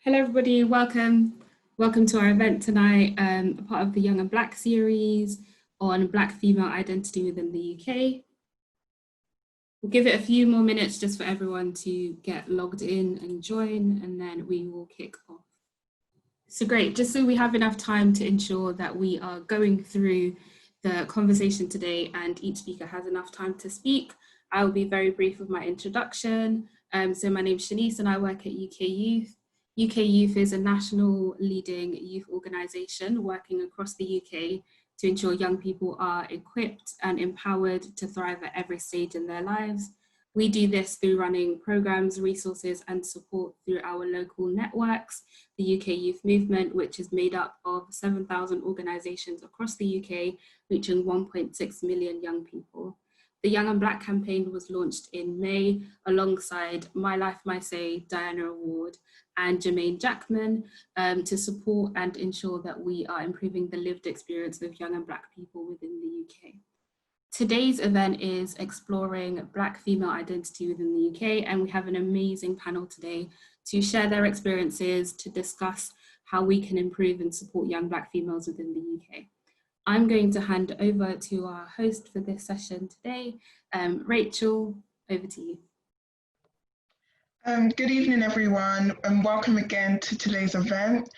Hello everybody, welcome to our event tonight, a part of the Young and Black series on Black female identity within the UK. We'll give it a few more minutes just for everyone to get logged in and join, and then we will kick off. So great, just so we have enough time to ensure that we are going through the conversation today and each speaker has enough time to speak, I will be very brief with my introduction. So my name is Shanice and I work at UK Youth. UK Youth is a national leading youth organisation working across the UK to ensure young people are equipped and empowered to thrive at every stage in their lives. We do this through running programmes, resources and support through our local networks, the UK Youth Movement, which is made up of 7,000 organisations across the UK, reaching 1.6 million young people. The Young and Black campaign was launched in May alongside My Life, My Say, Diana Award and Jermaine Jackman to support and ensure that we are improving the lived experience of young and Black people within the UK. Today's event is exploring Black female identity within the UK, and we have an amazing panel today to share their experiences, to discuss how we can improve and support young Black females within the UK. I'm going to hand over to our host for this session today. Rachel, over to you. Good evening, everyone, and welcome again to today's event.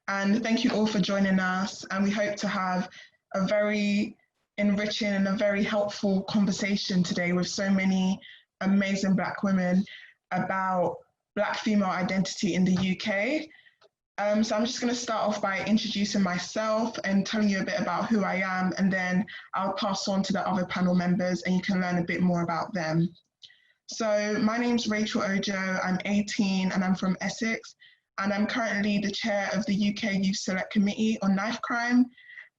And thank you all for joining us. And we hope to have a very enriching and a very helpful conversation today with so many amazing Black women about Black female identity in the UK. So I'm just going to start off by introducing myself and telling you a bit about who I am, and then I'll pass on to the other panel members and you can learn a bit more about them. So my name's Rachel Ojo, I'm 18 and I'm from Essex, and I'm currently the chair of the UK Youth Select Committee on Knife Crime.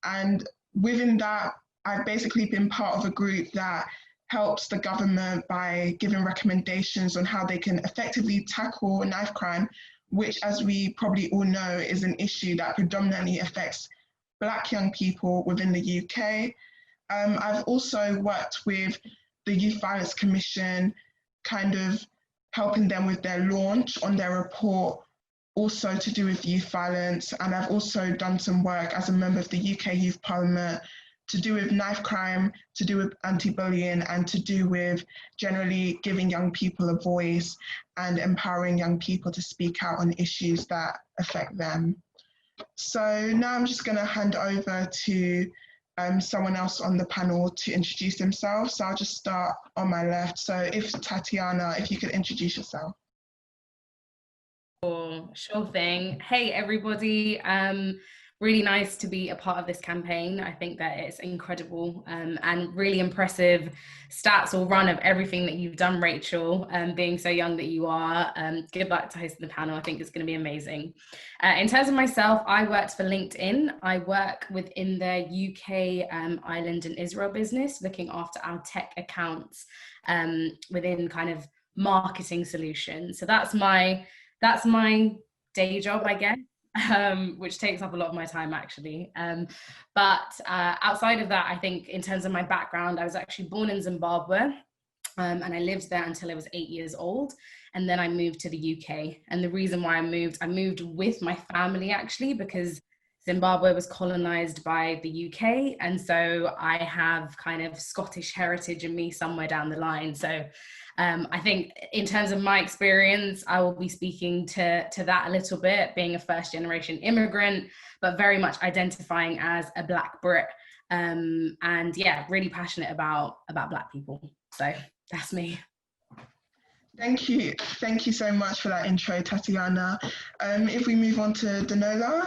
And within that, I've basically been part of a group that helps the government by giving recommendations on how they can effectively tackle knife crime, which, as we probably all know, is an issue that predominantly affects Black young people within the UK. I've also worked with the Youth Violence Commission, kind of helping them with their launch on their report, also to do with youth violence. And I've also done some work as a member of the UK Youth Parliament to do with knife crime, to do with anti-bullying, and to do with generally giving young people a voice and empowering young people to speak out on issues that affect them. So now I'm just going to hand over to someone else on the panel to introduce themselves. So I'll just start on my left. So if Tatiana, if you could introduce yourself. Sure thing. Hey everybody, really nice to be a part of this campaign. I think that it's incredible and really impressive stats or run of everything that you've done, Rachel, being so young that you are. Good luck to hosting the panel. I think it's going to be amazing. In terms of myself, I worked for LinkedIn. I work within the UK, Ireland and Israel business, looking after our tech accounts within kind of marketing solutions. So that's my day job, I guess. Which takes up a lot of my time actually. But outside of that, I think in terms of my background, I was actually born in Zimbabwe and I lived there until I was 8 years old. And then I moved to the UK. And the reason why I moved with my family actually, because Zimbabwe was colonized by the UK. And so I have kind of Scottish heritage in me somewhere down the line. So I think in terms of my experience, I will be speaking to that a little bit, being a first generation immigrant, but very much identifying as a Black Brit. And yeah, really passionate about Black people. So that's me. Thank you. Thank you so much for that intro, Tatiana. If we move on to Danola.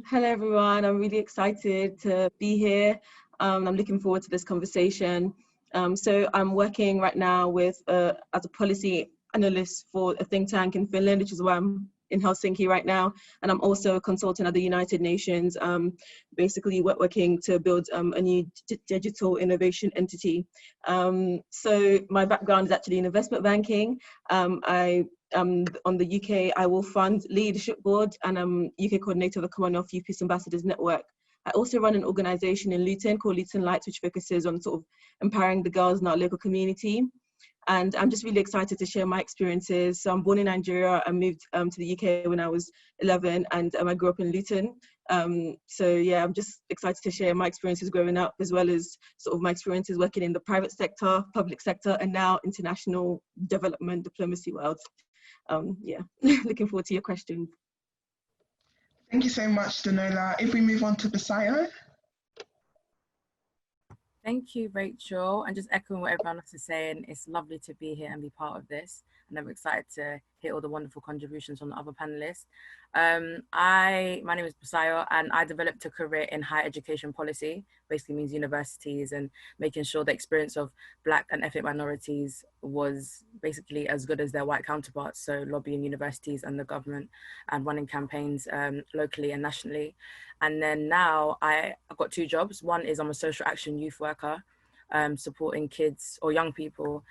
Hello, everyone. I'm really excited to be here. I'm looking forward to this conversation. So I'm working right now with as a policy analyst for a think tank in Finland, which is where I'm in Helsinki right now. And I'm also a consultant at the United Nations, basically working to build a new digital innovation entity. So my background is actually in investment banking. I on the UK, I will fund leadership board, and I'm UK coordinator of the Commonwealth Youth Peace Ambassadors Network. I also run an organization in Luton called Luton Lights, which focuses on sort of empowering the girls in our local community. And I'm just really excited to share my experiences. So I'm born in Nigeria. I moved to the UK when I was 11, and I grew up in Luton. So yeah, I'm just excited to share my experiences growing up, as well as sort of my experiences working in the private sector, public sector, and now international development diplomacy world. Yeah, looking forward to your question. Thank you so much, Danola. If we move on to Basayo. Thank you, Rachel. And just echoing what everyone else is saying, it's lovely to be here and be part of this. And I'm excited to hear all the wonderful contributions from the other panelists. My name is Basayo, and I developed a career in higher education policy, basically means universities and making sure the experience of Black and ethnic minorities was basically as good as their white counterparts. So lobbying universities and the government and running campaigns locally and nationally. And then now I've got two jobs. One is I'm a social action youth worker, supporting kids or young people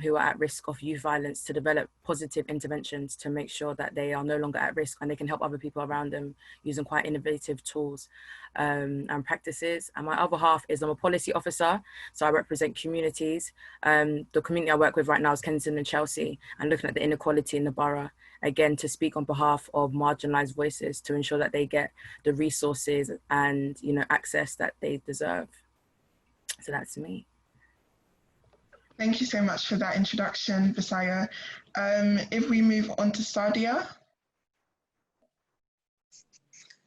who are at risk of youth violence to develop positive interventions to make sure that they are no longer at risk and they can help other people around them using quite innovative tools and practices. And my other half is I'm a policy officer, so I represent communities. The community I work with right now is Kensington and Chelsea, and looking at the inequality in the borough, again, to speak on behalf of marginalised voices to ensure that they get the resources and access that they deserve. So that's me. Thank you so much for that introduction, Basayo. If we move on to Sadia.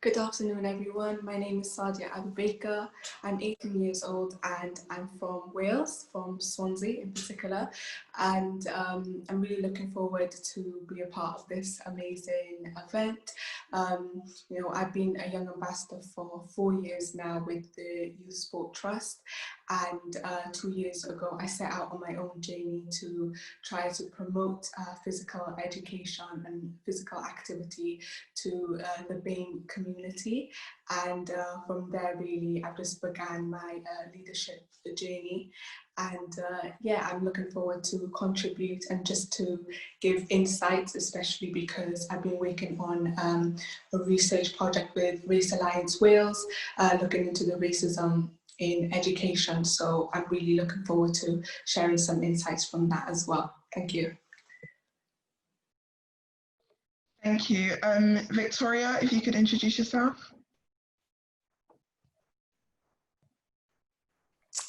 Good afternoon, everyone. My name is Sadia Abubakar. I'm 18 years old and I'm from Wales, from Swansea in particular. And I'm really looking forward to be a part of this amazing event. I've been a young ambassador for 4 years now with the Youth Sport Trust. And 2 years ago, I set out on my own journey to try to promote physical education and physical activity to the BAME community. And from there, really, I've just began my leadership journey. And yeah, I'm looking forward to contribute and just to give insights, especially because I've been working on a research project with Race Alliance Wales, looking into the racism in education. So I'm really looking forward to sharing some insights from that as well. Thank you. Thank you. Victoria, if you could introduce yourself.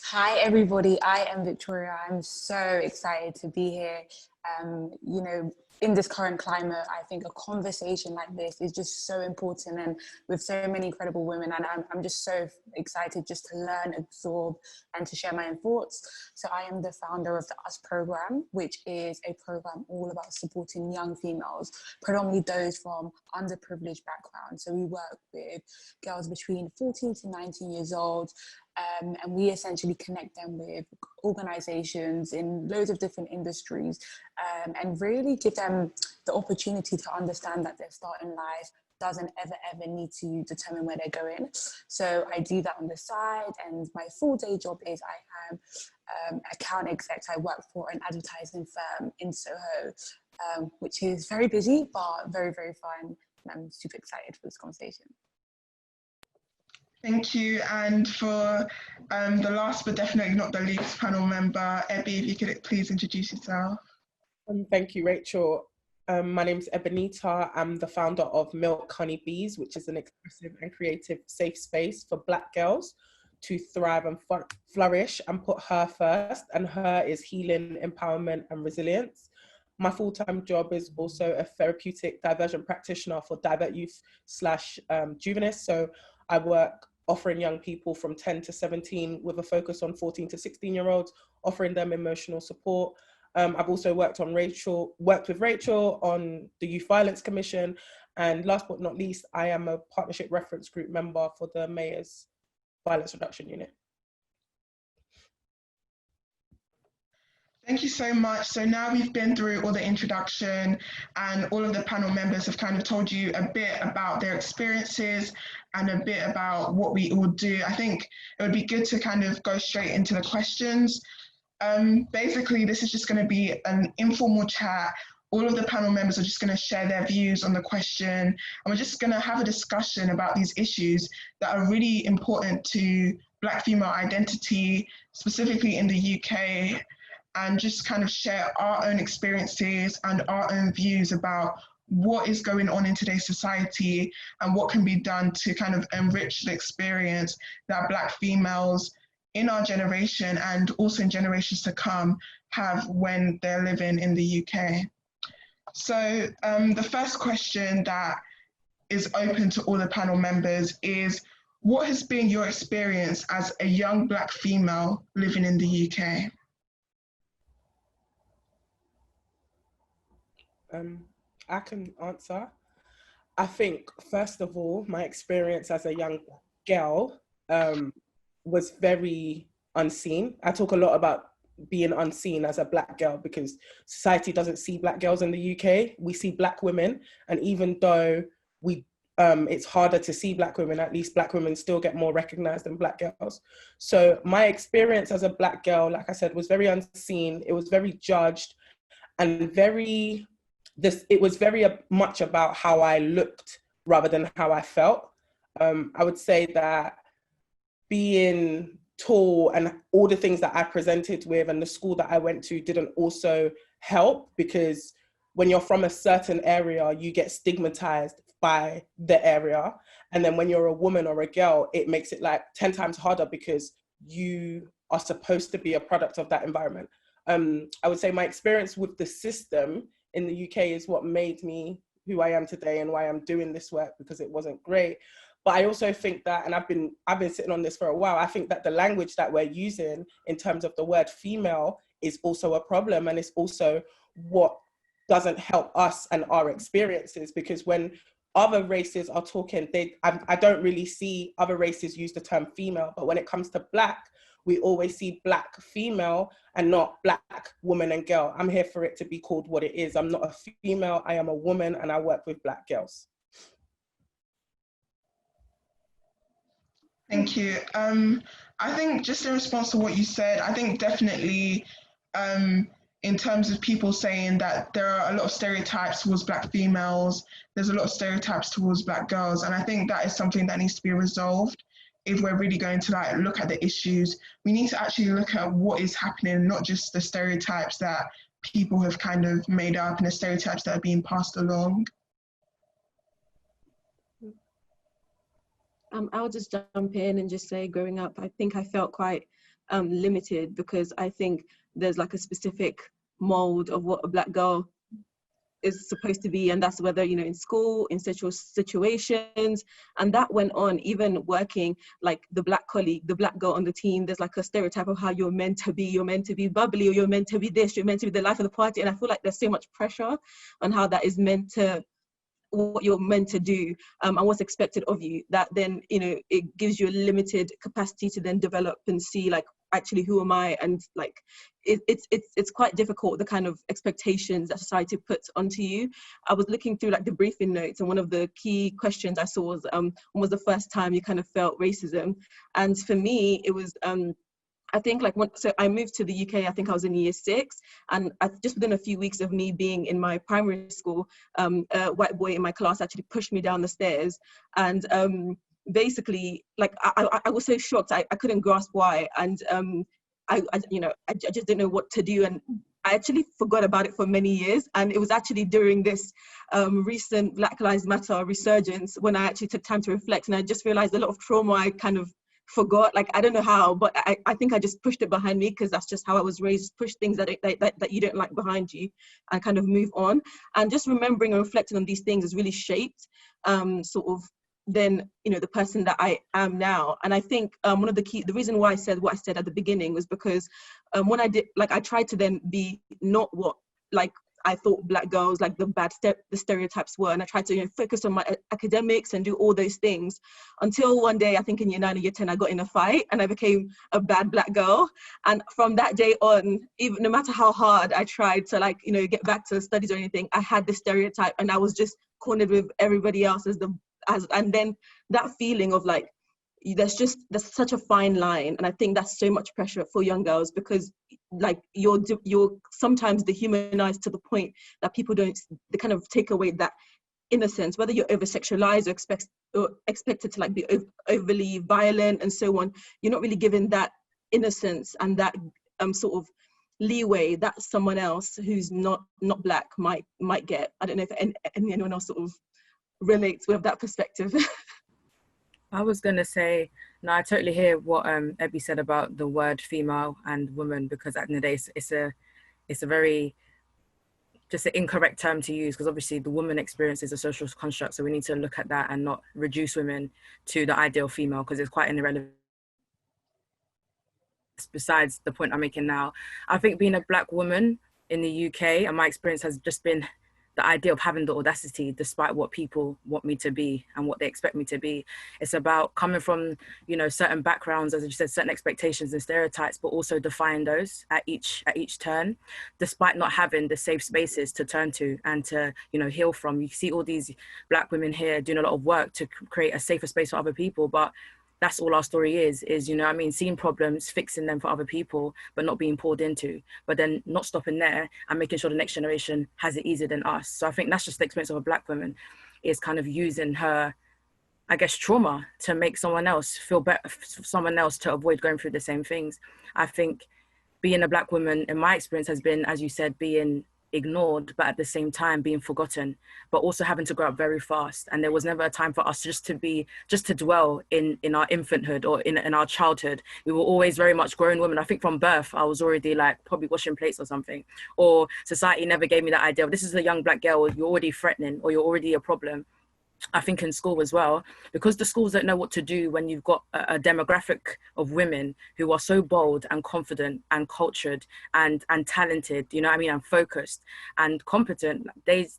Hi everybody, I am Victoria. I'm so excited to be here. In this current climate, I think a conversation like this is just so important, and with so many incredible women, and I'm just so excited just to learn, absorb, and to share my own thoughts. So I am the founder of the US program, which is a program all about supporting young females, predominantly those from underprivileged backgrounds. So we work with girls between 14 to 19 years old, and we essentially connect them with organizations in loads of different industries, and really give them the opportunity to understand that their start in life doesn't ever need to determine where they're going. So I do that on the side, and my full day job is I am account exec. I work for an advertising firm in Soho, which is very busy, but very, very fun. And I'm super excited for this conversation. Thank you. And for the last but definitely not the least panel member, Ebby, if you could please introduce yourself. Thank you, Rachel. My name is Ebenita. I'm the founder of Milk Honey Bees, which is an expressive and creative safe space for Black girls to thrive and flourish and put her first. And her is healing, empowerment, and resilience. My full-time job is also a therapeutic diversion practitioner for Divert Youth / Juvenists. So I work offering young people from 10 to 17 with a focus on 14 to 16-year-olds, offering them emotional support. I've also worked with Rachel on the Youth Violence Commission. And last but not least, I am a partnership reference group member for the Mayor's Violence Reduction Unit. Thank you so much. So now we've been through all the introduction, and all of the panel members have kind of told you a bit about their experiences and a bit about what we all do. I think it would be good to kind of go straight into the questions. Basically, this is just going to be an informal chat. All of the panel members are just going to share their views on the question, and we're just going to have a discussion about these issues that are really important to Black female identity, specifically in the UK. and just kind of share our own experiences and our own views about what is going on in today's society and what can be done to kind of enrich the experience that Black females in our generation and also in generations to come have when they're living in the UK. So the first question that is open to all the panel members is, what has been your experience as a young Black female living in the UK? I can answer. I think, first of all, my experience as a young girl was very unseen. I talk a lot about being unseen as a Black girl because society doesn't see Black girls in the UK. We see Black women, and even though it's harder to see Black women, at least Black women still get more recognized than Black girls. So my experience as a Black girl, like I said, was very unseen. It was very judged, and it was very much about how I looked rather than how I felt. I would say that being tall and all the things that I presented with and the school that I went to didn't also help, because when you're from a certain area, you get stigmatized by the area. And then when you're a woman or a girl, it makes it like 10 times harder because you are supposed to be a product of that environment. I would say my experience with the system in the UK is what made me who I am today and why I'm doing this work, because it wasn't great. But I also think that, and I've been sitting on this for a while, I think that the language that we're using in terms of the word female is also a problem, and it's also what doesn't help us and our experiences, because when other races are talking, I don't really see other races use the term female, but when it comes to Black, we always see Black female and not Black woman and girl. I'm here for it to be called what it is. I'm not a female, I am a woman, and I work with Black girls. Thank you. I think just in response to what you said, I think definitely in terms of people saying that there are a lot of stereotypes towards Black females, there's a lot of stereotypes towards Black girls, and I think that is something that needs to be resolved. If we're really going to like look at the issues, we need to actually look at what is happening, not just the stereotypes that people have kind of made up and the stereotypes that are being passed along. I'll just jump in and just say, growing up, I think I felt quite limited, because I think there's like a specific mold of what a Black girl is supposed to be, and that's whether, you know, in school, in sexual situations, and that went on even working, like the Black colleague, the Black girl on the team. There's like a stereotype of how you're meant to be bubbly, or you're meant to be this, you're meant to be the life of the party, and I feel like there's so much pressure on how that is meant to, what you're meant to do, and what's expected of you, that then, you know, it gives you a limited capacity to then develop and see like, actually, who am I? And like it's quite difficult, the kind of expectations that society puts onto you. I was looking through like the briefing notes, and one of the key questions I saw was when was the first time you kind of felt racism? And for me, it was I think like so I moved to the UK, I think I was in year 6, and just within a few weeks of me being in my primary school, a white boy in my class actually pushed me down the stairs, and basically like I was so shocked, I couldn't grasp why, and I just didn't know what to do, and I actually forgot about it for many years. And it was actually during this recent Black Lives Matter resurgence when I actually took time to reflect, and I just realized a lot of trauma I kind of forgot. Like, I don't know how, but I think I just pushed it behind me, because that's just how I was raised, push things that you don't like behind you and kind of move on. And just remembering and reflecting on these things has really shaped sort of then, you know, the person that I am now. And I think one of the reason why I said what I said at the beginning was because when I did, like, I tried to then be not what like I thought Black girls, like the stereotypes were, and I tried to, you know, focus on my academics and do all those things, until one day, I think in year 9 or year 10, I got in a fight and I became a bad Black girl. And from that day on, even no matter how hard I tried to, like, you know, get back to studies or anything, I had this stereotype, and I was just cornered with everybody else and then that feeling of like, there's such a fine line. And I think that's so much pressure for young girls, because like you're sometimes dehumanized to the point that people they kind of take away that innocence, whether you're over sexualized or expected to like be overly violent and so on. You're not really given that innocence and that sort of leeway that someone else who's not black might get. I don't know if anyone else sort of relates with that perspective. I was gonna say, no, I totally hear what Ebby said about the word female and woman, because at the end of the day, it's a very just an incorrect term to use, because obviously the woman experience is a social construct, so we need to look at that and not reduce women to the ideal female, because it's quite irrelevant. Besides the point I'm making now, I think being a black woman in the UK, and my experience has just been the idea of having the audacity despite what people want me to be and what they expect me to be. It's about coming from, you know, certain backgrounds, as you said, certain expectations and stereotypes, but also defying those at each turn, despite not having the safe spaces to turn to and to, you know, heal from. You see all these black women here doing a lot of work to create a safer space for other people, but that's all our story is, you know what I mean, seeing problems, fixing them for other people, but not being poured into, but then not stopping there and making sure the next generation has it easier than us. So I think that's just the experience of a black woman, is kind of using her, I guess, trauma to make someone else feel better, someone else to avoid going through the same things. I think being a black woman, in my experience, has been, as you said, being ignored, but at the same time being forgotten, but also having to grow up very fast. And there was never a time for us just to dwell in our infanthood or in our childhood. We were always very much grown women. I think from birth, I was already like probably washing plates or something, or society never gave me that idea of, this is a young black girl, you're already threatening or you're already a problem. I think in school as well, because the schools don't know what to do when you've got a demographic of women who are so bold and confident and cultured and talented, you know what I mean, and focused and competent. They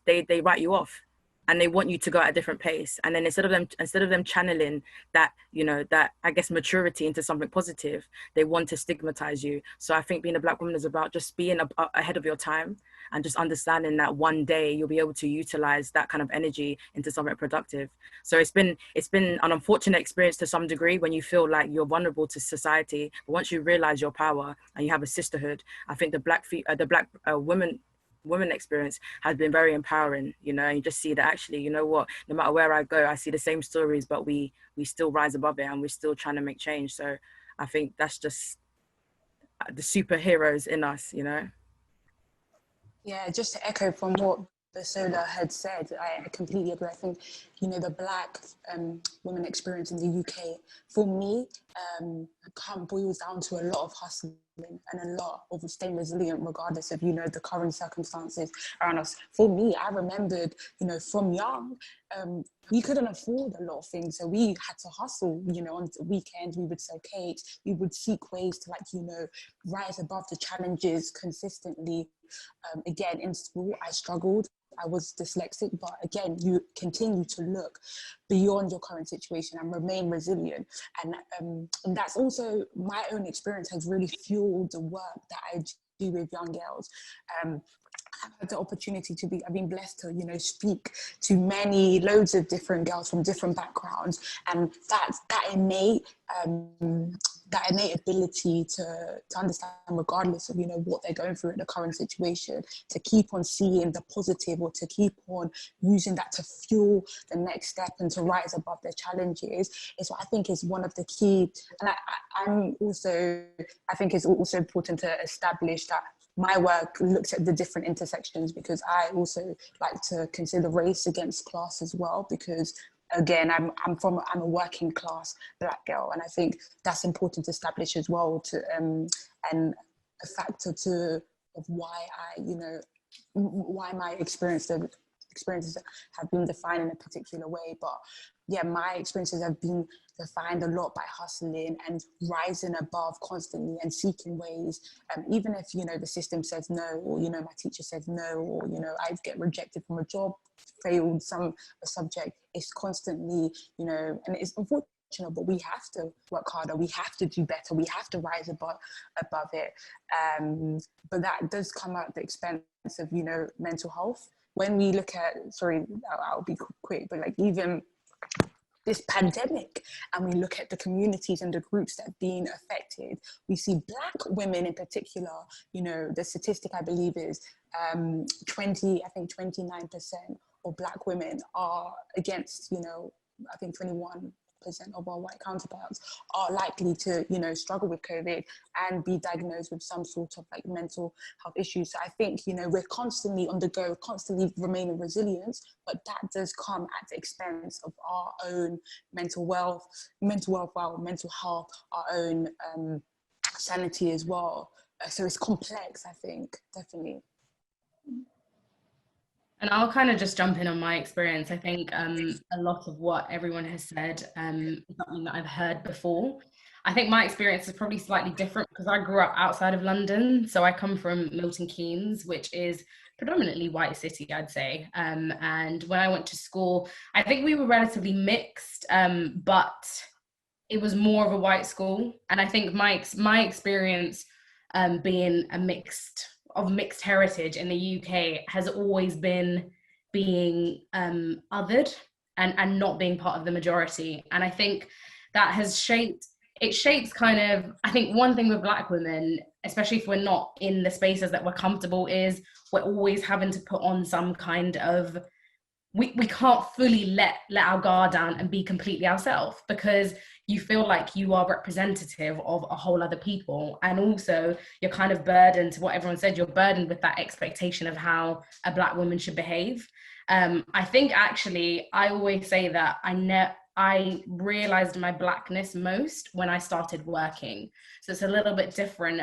write you off and they want you to go at a different pace. And then instead of them channeling that, you know, that, I guess, maturity into something positive, they want to stigmatize you. So I think being a black woman is about just being ahead of your time and just understanding that one day you'll be able to utilize that kind of energy into something productive. So it's been an unfortunate experience to some degree when you feel like you're vulnerable to society. But once you realize your power and you have a sisterhood, I think the black women experience has been very empowering, you know. And you just see that actually, you know what, no matter where I go, I see the same stories, but we still rise above it and we're still trying to make change. So I think that's just the superheroes in us, you know. Yeah, just to echo from what Basola had said, I completely agree. I think, you know, the black women experience in the UK, for me, boils down to a lot of hustling and a lot of staying resilient regardless of, you know, the current circumstances around us. For me, I remembered, you know, from young, we couldn't afford a lot of things, so we had to hustle. You know, on the weekends we would sell cakes, we would seek ways to, like, you know, rise above the challenges consistently. Again, in school I struggled, I was dyslexic, but again, you continue to look beyond your current situation and remain resilient. And that's also, my own experience has really fueled the work that I do with young girls. I've had the opportunity I've been blessed to, you know, speak to loads of different girls from different backgrounds, and that innate ability to understand, regardless of, you know, what they're going through in the current situation, to keep on seeing the positive, or to keep on using that to fuel the next step and to rise above their challenges, is what I think is one of the key. And I think it's also important to establish that my work looks at the different intersections, because I also like to consider race against class as well, because again, I'm a working class black girl, and I think that's important to establish as well, to and a factor of why why my experiences have been defined in a particular way. But yeah, my experiences have been defined a lot by hustling and rising above constantly and seeking ways, even if, you know, the system says no, or, you know, my teacher says no, or, you know, I get rejected from a job, failed a subject. It's constantly, you know, and it's unfortunate, but we have to work harder, we have to do better, we have to rise above it. But that does come at the expense of, you know, mental health. When we look at, sorry, I'll be quick, but like even this pandemic, and we look at the communities and the groups that have been affected, we see black women in particular, you know, the statistic I believe is 29% of black women are against, you know, I think 21 of our white counterparts are likely to, you know, struggle with COVID and be diagnosed with some sort of like mental health issues. So I think, you know, we're constantly on the go, constantly remaining resilient, but that does come at the expense of our own mental health, our mental health, our own sanity as well. So it's complex, I think, definitely. And I'll kind of just jump in on my experience. I think a lot of what everyone has said is something that I've heard before. I think my experience is probably slightly different because I grew up outside of London. So I come from Milton Keynes, which is predominantly white city, I'd say. And when I went to school, I think we were relatively mixed, but it was more of a white school. And I think my experience being mixed heritage in the UK has always been being othered and not being part of the majority. And I think that has shapes kind of, I think one thing with Black women, especially if we're not in the spaces that we're comfortable, is we're always having to put on some kind of, we can't fully let our guard down and be completely ourselves, because you feel like you are representative of a whole other people. And also you're kind of burdened, to what everyone said, you're burdened with that expectation of how a Black woman should behave. I think actually, I always say that I realized my Blackness most when I started working. So it's a little bit different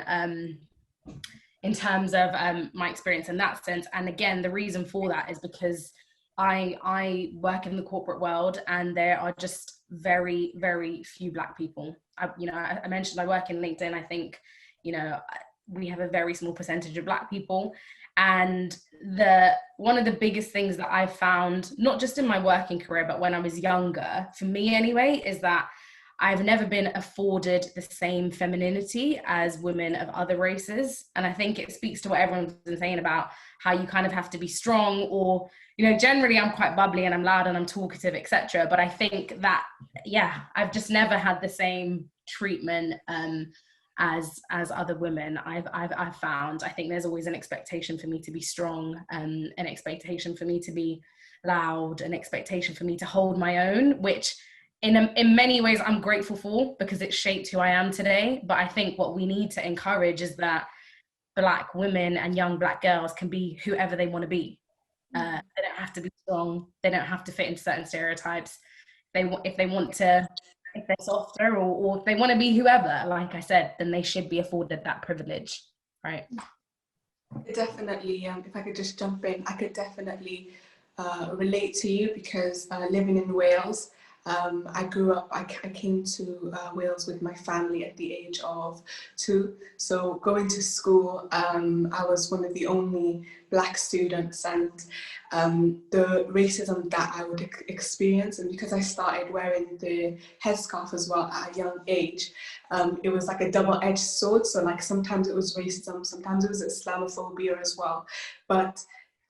in terms of my experience in that sense. And again, the reason for that is because I work in the corporate world and there are just very, very few Black people. I mentioned I work in LinkedIn. I think, you know, we have a very small percentage of Black people. And one of the biggest things that I've found, not just in my working career, but when I was younger, for me anyway, is that I've never been afforded the same femininity as women of other races. And I think it speaks to what everyone's been saying about how you kind of have to be strong, or, you know, generally I'm quite bubbly and I'm loud and I'm talkative, etc. But I think that, yeah, I've just never had the same treatment as other women. I've found, I think there's always an expectation for me to be strong, an expectation for me to be loud, an expectation for me to hold my own, which in many ways I'm grateful for, because it shaped who I am today. But I think what we need to encourage is that Black women and young Black girls can be whoever they want to be. They don't have to be strong. They don't have to fit into certain stereotypes. If they're softer, or if they want to be whoever, like I said, then they should be afforded that privilege, right? Definitely, if I could just jump in, I could definitely relate to you, because living in Wales, I came to Wales with my family at the age of 2. So going to school, I was one of the only Black students, and the racism that I would experience, and because I started wearing the headscarf as well at a young age, it was like a double-edged sword. So like sometimes it was racism, sometimes it was Islamophobia as well. But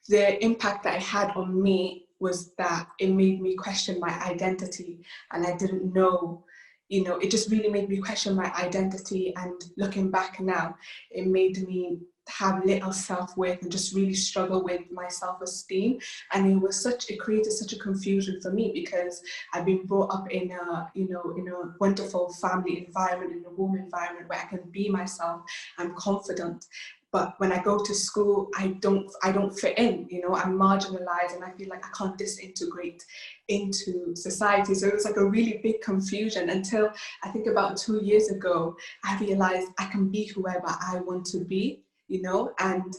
the impact that it had on me was that it made me question my identity, and I didn't know, you know, it just really made me question my identity. And looking back now, it made me have little self-worth and just really struggle with my self-esteem. And it created such a confusion for me, because I've been brought up in a wonderful family environment, in a warm environment where I can be myself, I'm confident. But when I go to school, I don't fit in, you know, I'm marginalized, and I feel like I can't disintegrate into society. So it was like a really big confusion until I think about 2 years ago, I realized I can be whoever I want to be, you know, and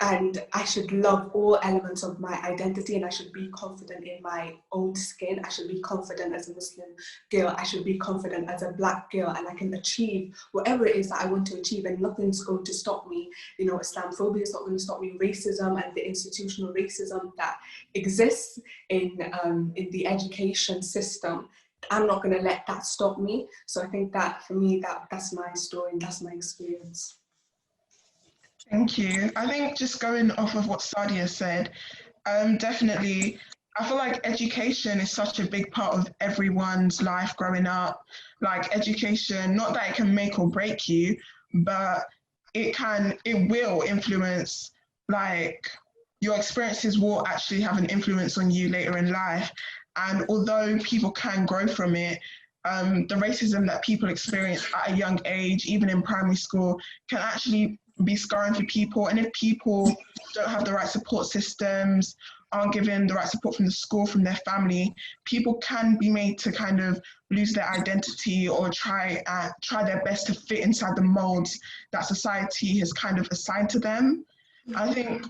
I should love all elements of my identity, and I should be confident in my own skin. I should be confident as a Muslim girl. I should be confident as a Black girl, and I can achieve whatever it is that I want to achieve, and nothing's going to stop me. You know, Islamophobia is not going to stop me. Racism and the institutional racism that exists in the education system, I'm not going to let that stop me. So I think that for me, that's my story, and that's my experience. Thank you. I think just going off of what Sadia said, definitely, I feel like education is such a big part of everyone's life growing up. Like education, not that it can make or break you, but it will influence, like your experiences will actually have an influence on you later in life. And although people can grow from it, the racism that people experience at a young age, even in primary school, can actually be scarring for people. And if people don't have the right support systems, aren't given the right support from the school, from their family, people can be made to kind of lose their identity or try their best to fit inside the molds that society has kind of assigned to them. I think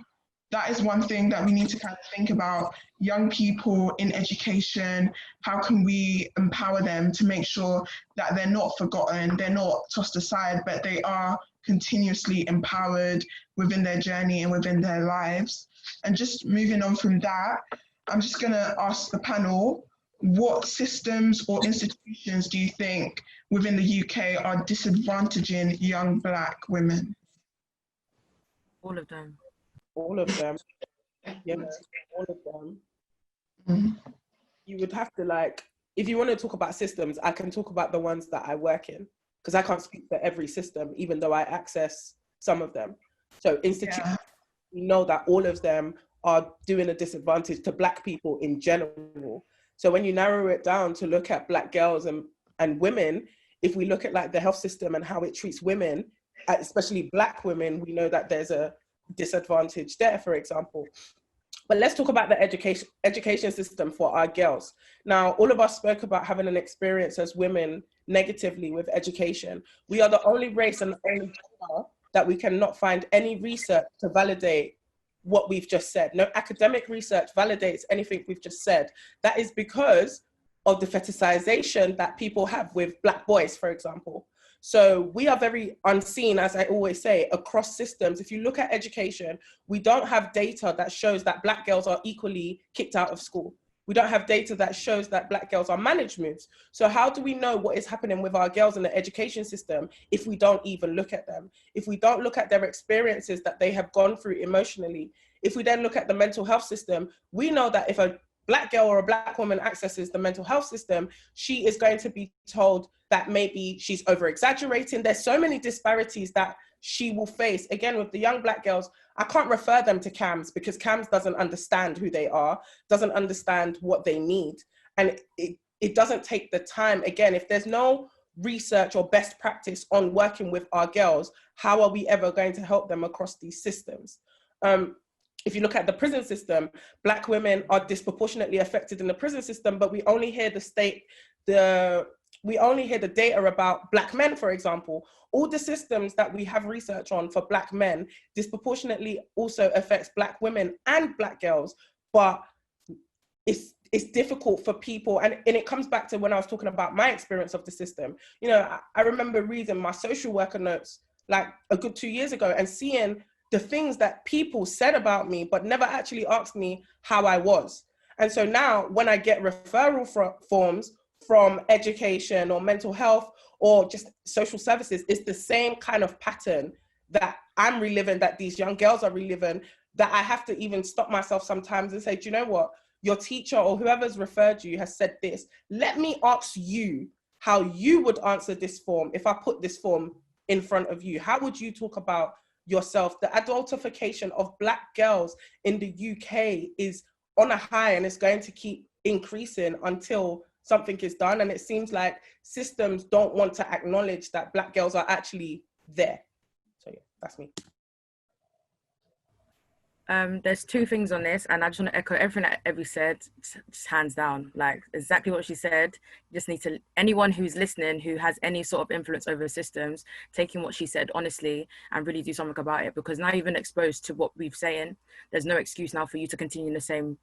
that is one thing that we need to kind of think about. Young people in education, how can we empower them to make sure that they're not forgotten, they're not tossed aside, but they are continuously empowered within their journey and within their lives. And just moving on from that, I'm just going to ask the panel, what systems or institutions do you think within the UK are disadvantaging young Black women? All of them. All of them. Yeah, all of them. You would have to, like, if you want to talk about systems, I can talk about the ones that I work in, because I can't speak for every system, even though I access some of them. So institutions, we know that all of them are doing a disadvantage to Black people in general. So when you narrow it down to look at Black girls and women, if we look at like the health system and how it treats women, especially Black women, we know that there's a disadvantage there, for example. But let's talk about the education system for our girls. Now, all of us spoke about having an experience as women negatively with education. We are the only race and the only gender that we cannot find any research to validate what we've just said. No academic research validates anything we've just said. That is because of the fetishization that people have with Black boys, for example. So we are very unseen, as I always say, across systems. If you look at education, we don't have data that shows that Black girls are equally kicked out of school. We don't have data that shows that Black girls are managed moves. So how do we know what is happening with our girls in the education system if we don't even look at them? If we don't look at their experiences that they have gone through emotionally, if we then look at the mental health system, we know that if a Black girl or a Black woman accesses the mental health system, she is going to be told that maybe she's over-exaggerating. There's so many disparities that she will face. Again, with the young Black girls, I can't refer them to CAMS because CAMS doesn't understand who they are, doesn't understand what they need. And it doesn't take the time. Again, if there's no research or best practice on working with our girls, how are we ever going to help them across these systems? If you look at the prison system, Black women are disproportionately affected in the prison system, but we only hear we only hear the data about Black men, for example. All the systems that we have research on for Black men disproportionately also affects Black women and Black girls, but it's difficult for people. And it comes back to when I was talking about my experience of the system. You know, I remember reading my social worker notes like a good 2 years ago and seeing the things that people said about me, but never actually asked me how I was. And so now when I get referral forms from education or mental health or just social services, it's the same kind of pattern that I'm reliving, that these young girls are reliving, that I have to even stop myself sometimes and say, do you know what? Your teacher or whoever's referred you has said this. Let me ask you how you would answer this form if I put this form in front of you. How would you talk about yourself? The adultification of Black girls in the UK is on a high and it's going to keep increasing until something is done. And it seems like systems don't want to acknowledge that Black girls are actually there. So yeah, that's me. There's two things on this, and I just want to echo everything that Evie said, just hands down, like exactly what she said. You just need to, anyone who's listening who has any sort of influence over systems, taking what she said honestly and really do something about it, because now you've been exposed to what we've saying, there's no excuse now for you to continue in the same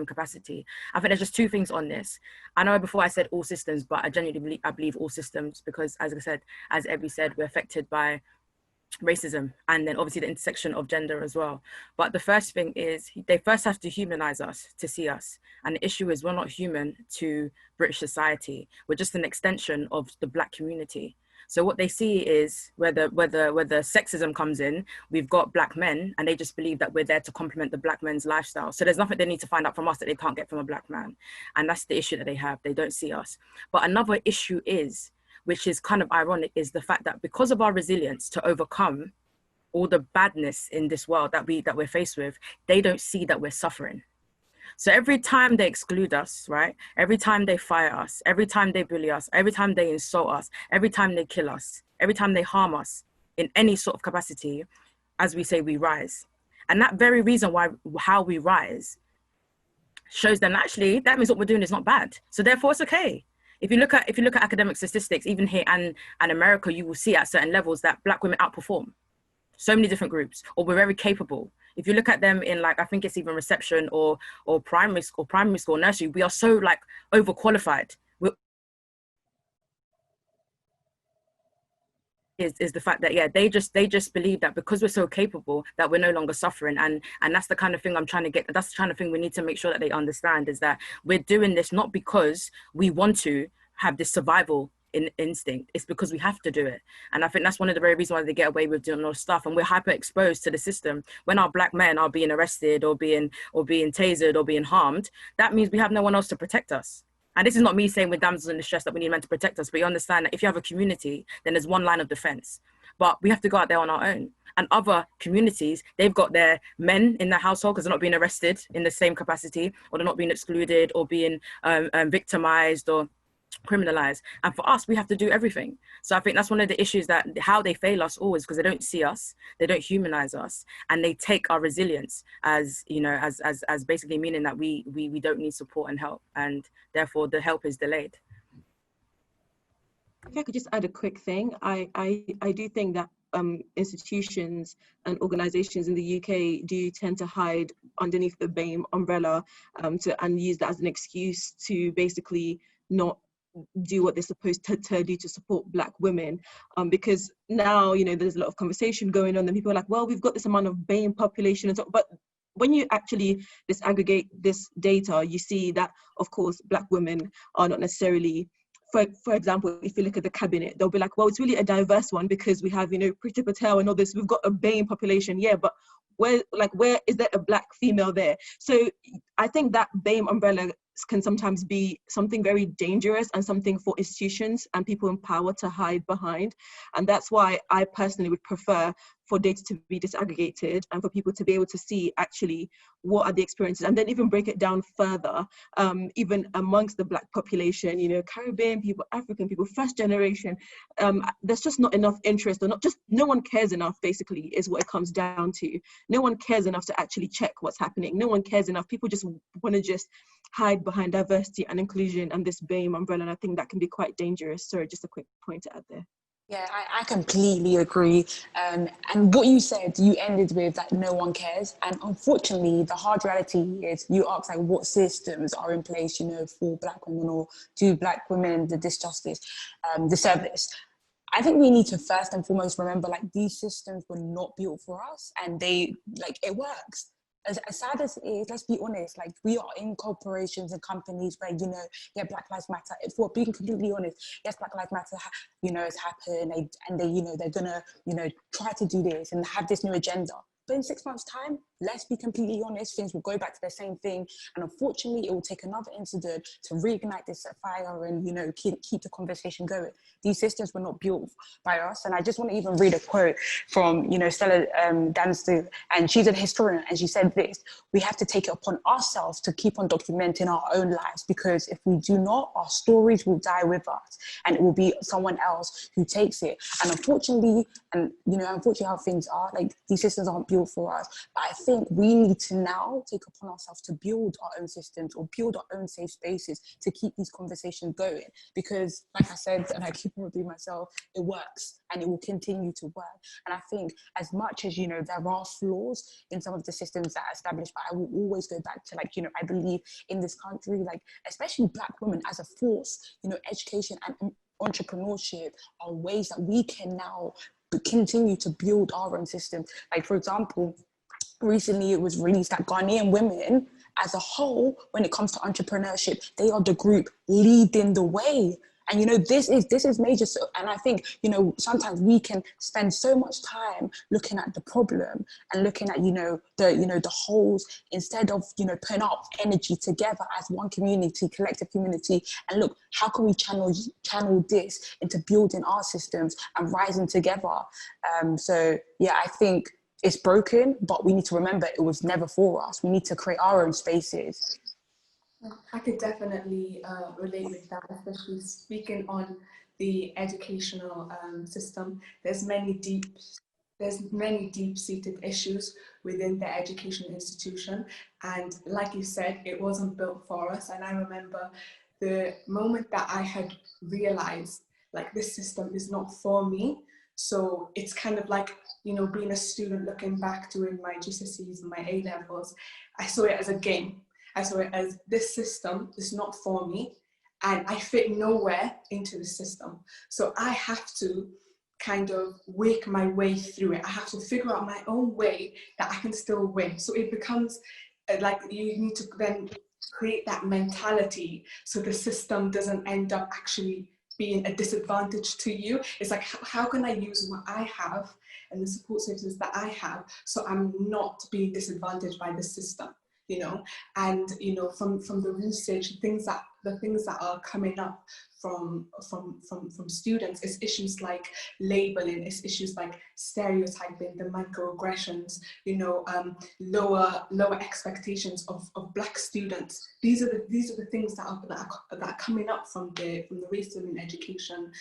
capacity. I think there's just two things on this. I know before I said all systems, but I genuinely believe all systems, because as I said, as Evie said, we're affected by racism and then obviously the intersection of gender as well. But the first thing is they first have to humanize us to see us, and the issue is we're not human to British society. We're just an extension of the Black community. So what they see is where the sexism comes in, we've got Black men and they just believe that we're there to complement the Black men's lifestyle. So there's nothing they need to find out from us that they can't get from a Black man. And that's the issue that they have. They don't see us. But another issue is, which is kind of ironic, is the fact that because of our resilience to overcome all the badness in this world that we're faced with, they don't see that we're suffering. So every time they exclude us, right? Every time they fire us, every time they bully us, every time they insult us, every time they kill us, every time they harm us in any sort of capacity, as we say, we rise. And that very reason why, how we rise shows them actually that means what we're doing is not bad. So therefore it's okay. If you look at academic statistics, even here and America, you will see at certain levels that Black women outperform so many different groups, or we're very capable. If you look at them in, like, I think it's even reception or primary school, nursery, we are so like overqualified. Is the fact that, yeah, they just believe that because we're so capable that we're no longer suffering, and that's the kind of thing that's the kind of thing we need to make sure that they understand, is that we're doing this not because we want to have this survival instinct, it's because we have to do it. And I think that's one of the very reasons why they get away with doing all stuff, and we're hyper exposed to the system. When our Black men are being arrested or being tasered or being harmed, that means we have no one else to protect us. And this is not me saying with damsels in distress that we need men to protect us, but you understand that if you have a community, then there's one line of defense. But we have to go out there on our own. And other communities, they've got their men in their household because they're not being arrested in the same capacity, or they're not being excluded or being victimized or criminalized. And for us, we have to do everything. So I think that's one of the issues, that how they fail us all is because they don't see us, they don't humanize us, and they take our resilience as, you know, as basically meaning that we don't need support and help, and therefore the help is delayed. If I could just add a quick thing, I do think that institutions and organizations in the UK do tend to hide underneath the BAME umbrella and use that as an excuse to basically not do what they're supposed to do to support Black women, because now, you know, there's a lot of conversation going on and people are like, well, we've got this amount of BAME population and so, but when you actually disaggregate this data, you see that, of course, Black women are not necessarily, for example, if you look at the cabinet, they'll be like, well, it's really a diverse one because we have, you know, Priti Patel and all this, we've got a BAME population, yeah, but where is there a Black female there? So I think that BAME umbrella can sometimes be something very dangerous and something for institutions and people in power to hide behind. And that's why I personally would prefer for data to be disaggregated and for people to be able to see actually what are the experiences, and then even break it down further, even amongst the Black population, you know, Caribbean people, African people, first generation, there's just not enough interest, or not just, no one cares enough, basically, is what it comes down to. No one cares enough to actually check what's happening. No one cares enough. People just want to just hide behind diversity and inclusion and this BAME umbrella, and I think that can be quite dangerous. Sorry, just a quick point to add there. Yeah, I completely agree. And what you said, you ended with that no one cares. And unfortunately, the hard reality is, you ask like what systems are in place, you know, for Black women, or do Black women this justice, deserve this? I think we need to first and foremost remember, like, these systems were not built for us, and they, like, it works. As sad as it is, let's be honest, like, we are in corporations and companies where, you know, yeah, Black Lives Matter. If we're being completely honest, yes, Black Lives Matter, you know, has happened, and they, you know, they're gonna, you know, try to do this and have this new agenda. But in 6 months' time, let's be completely honest, things will go back to the same thing. And unfortunately, it will take another incident to reignite this fire and, you know, keep the conversation going. These systems were not built by us. And I just want to even read a quote from, you know, Stella Danster, and she's a historian, and she said this: we have to take it upon ourselves to keep on documenting our own lives, because if we do not, our stories will die with us, and it will be someone else who takes it. And unfortunately, how things are, like, these systems aren't built for us. But I think we need to now take upon ourselves to build our own systems, or build our own safe spaces to keep these conversations going. Because, like I said, and I keep on repeating myself, it works, and it will continue to work. And I think, as much as, you know, there are flaws in some of the systems that are established, but I will always go back to, like, you know, I believe in this country, like, especially Black women as a force, you know, education and entrepreneurship are ways that we can now continue to build our own system. Like, for example, recently it was released that Ghanaian women as a whole, when it comes to entrepreneurship, they are the group leading the way. And, you know, this is major. So, and I think, you know, sometimes we can spend so much time looking at the problem and looking at, the holes, instead of, you know, putting our energy together as one community, collective community, and look, how can we channel this into building our systems and rising together? So yeah, I think it's broken, but we need to remember it was never for us. We need to create our own spaces. I could definitely relate with that, especially speaking on the educational system. There's many deep-seated issues within the education institution, and like you said, it wasn't built for us. And I remember the moment that I had realized, like, this system is not for me. So it's kind of like, you know, being a student looking back during my GCSEs and my A levels, I saw it as a game. I saw it as, this system is not for me and I fit nowhere into the system. So I have to kind of work my way through it. I have to figure out my own way that I can still win. So it becomes like you need to then create that mentality so the system doesn't end up actually being a disadvantage to you. It's like, how can I use what I have and the support services that I have so I'm not being disadvantaged by the system, you know? And, you know, from the research, the things that are coming up from students is issues like labeling, is issues like stereotyping, the microaggressions, you know, lower expectations of Black students. These are the things that are coming up from the racism in education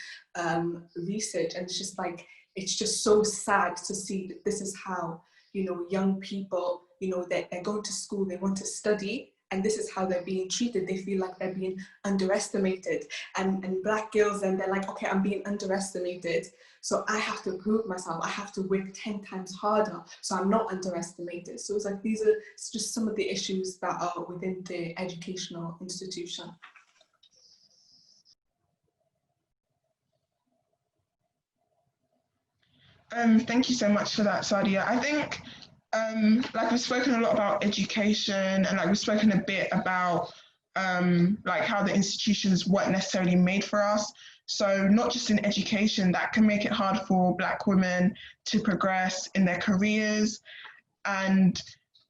research, and it's just like, it's just so sad to see that this is how, you know, young people, you know, they're going to school, they want to study, and this is how they're being treated. They feel like they're being underestimated. And Black girls, then they're like, okay, I'm being underestimated, so I have to prove myself. I have to work 10 times harder so I'm not underestimated. So it's like, these are just some of the issues that are within the educational institution. Thank you so much for that, Sadia. I think, like, we've spoken a lot about education, and like we've spoken a bit about like how the institutions weren't necessarily made for us. So not just in education, that can make it hard for Black women to progress in their careers and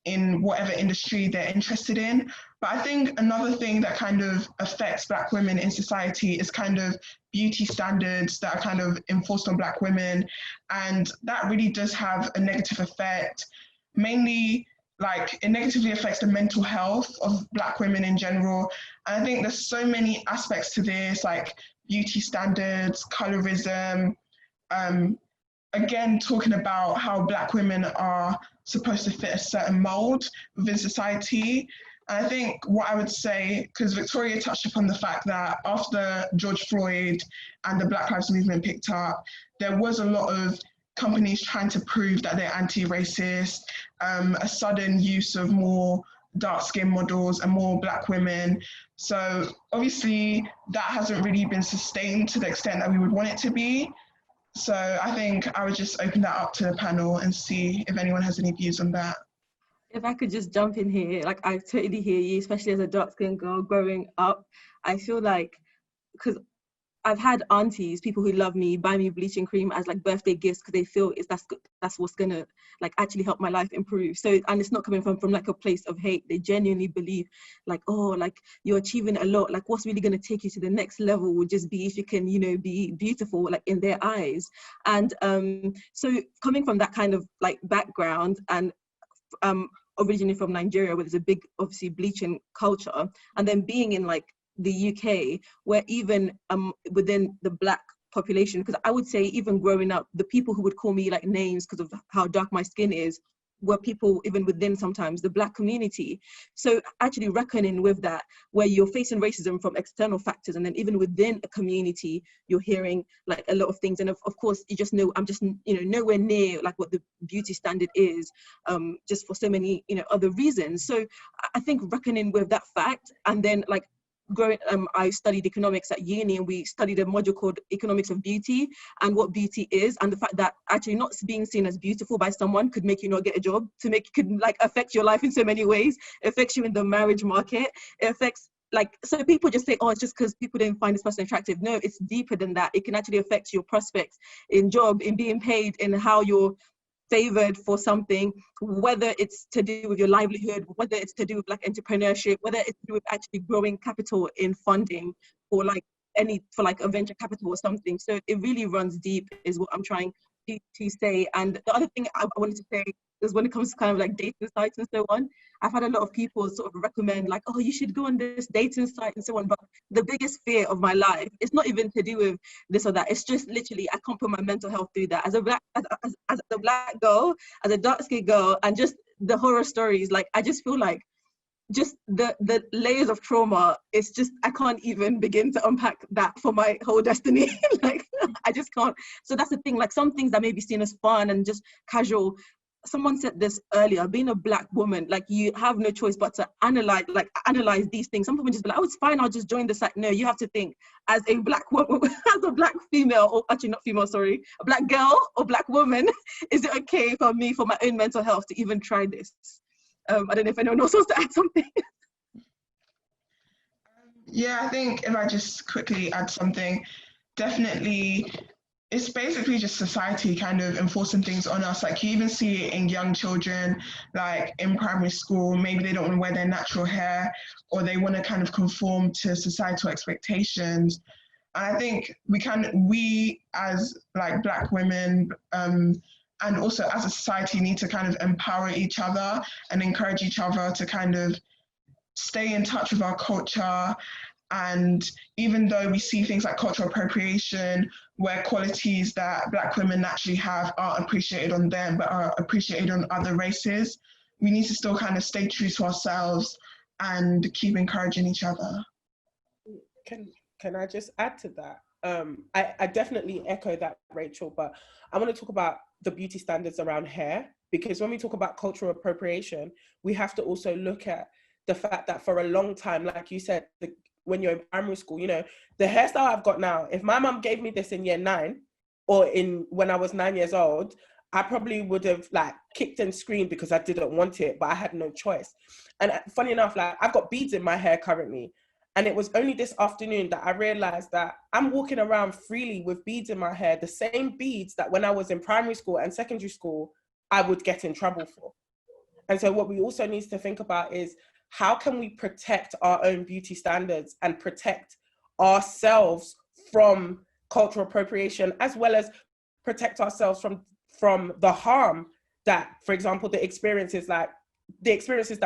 in whatever industry they're interested in. But I think another thing that kind of affects Black women in society is kind of beauty standards that are kind of enforced on Black women. And that really does have a negative effect, mainly like it negatively affects the mental health of Black women in general. And I think there's so many aspects to this, like beauty standards, colorism, again, talking about how Black women are supposed to fit a certain mold within society. And I think what I would say, because Victoria touched upon the fact that after George Floyd and the Black Lives Movement picked up, there was a lot of companies trying to prove that they're anti-racist, a sudden use of more dark-skinned models and more Black women. So obviously that hasn't really been sustained to the extent that we would want it to be. So I think I would just open that up to the panel and see if anyone has any views on that. If I could just jump in here, like, I totally hear you, especially as a dark-skinned girl growing up. I feel like, because I've had aunties, people who love me, buy me bleaching cream as like birthday gifts because they feel that's what's gonna like actually help my life improve. So, and it's not coming from like a place of hate. They genuinely believe like, oh, like you're achieving a lot. Like what's really gonna take you to the next level would just be if you can, you know, be beautiful like in their eyes. And so coming from that kind of like background and originally from Nigeria, where there's a big obviously bleaching culture, and then being in like the UK, where even within the Black population, because I would say even growing up, the people who would call me like names because of how dark my skin is were people even within sometimes the Black community. So actually reckoning with that, where you're facing racism from external factors, and then even within a community, you're hearing like a lot of things. And of course, you just know, I'm just, you know, nowhere near like what the beauty standard is, just for so many, you know, other reasons. So I think reckoning with that fact, and then like growing, I studied economics at uni, and we studied a module called Economics of Beauty and what beauty is, and the fact that actually not being seen as beautiful by someone could make you not get a job, could like affect your life in so many ways. It affects you in the marriage market. It affects, like, so people just say, oh, it's just because people didn't find this person attractive. No, it's deeper than that. It can actually affect your prospects in job, in being paid, in how you're favored for something, whether it's to do with your livelihood, whether it's to do with like entrepreneurship, whether it's to do with actually growing capital in funding for like a venture capital or something. So it really runs deep is what I'm trying to say. And the other thing I wanted to say is when it comes to kind of like dating sites and so on, I've had a lot of people sort of recommend like, oh, you should go on this dating site and so on. But the biggest fear of my life, it's not even to do with this or that. It's just literally, I can't put my mental health through that. As a black, as a black girl, as a dark-skinned girl, and just the horror stories, like, I just feel like just the layers of trauma, it's just, I can't even begin to unpack that for my whole destiny. Like, I just can't. So that's the thing, like some things that may be seen as fun and just casual. Someone said this earlier, being a black woman, like you have no choice but to analyze these things. Some people just be like, oh, it's fine, I'll just join the site. No, you have to think as a black woman, as a black female, or actually not female, sorry, a black girl or black woman, is it okay for me, for my own mental health, to even try this? I don't know if anyone else wants to add something. Yeah, I think if I just quickly add something, definitely it's basically just society kind of enforcing things on us. Like you even see it in young children, like in primary school, maybe they don't want to wear their natural hair or they want to kind of conform to societal expectations. And I think we as like black women, and also as a society need to kind of empower each other and encourage each other to kind of stay in touch with our culture. And even though we see things like cultural appropriation, where qualities that black women naturally have aren't appreciated on them, but are appreciated on other races, we need to still kind of stay true to ourselves and keep encouraging each other. Can I just add to that? I definitely echo that, Rachel, but I want to talk about the beauty standards around hair, because when we talk about cultural appropriation, we have to also look at the fact that for a long time, like you said, when you're in primary school, you know, the hairstyle I've got now, if my mum gave me this in year 9 or when I was 9 years old, I probably would have like kicked and screamed because I didn't want it, but I had no choice. And funny enough, like I've got beads in my hair currently. And it was only this afternoon that I realized that I'm walking around freely with beads in my hair, the same beads that when I was in primary school and secondary school, I would get in trouble for. And so what we also need to think about is how can we protect our own beauty standards and protect ourselves from cultural appropriation, as well as protect ourselves from the harm that, for example, the experiences that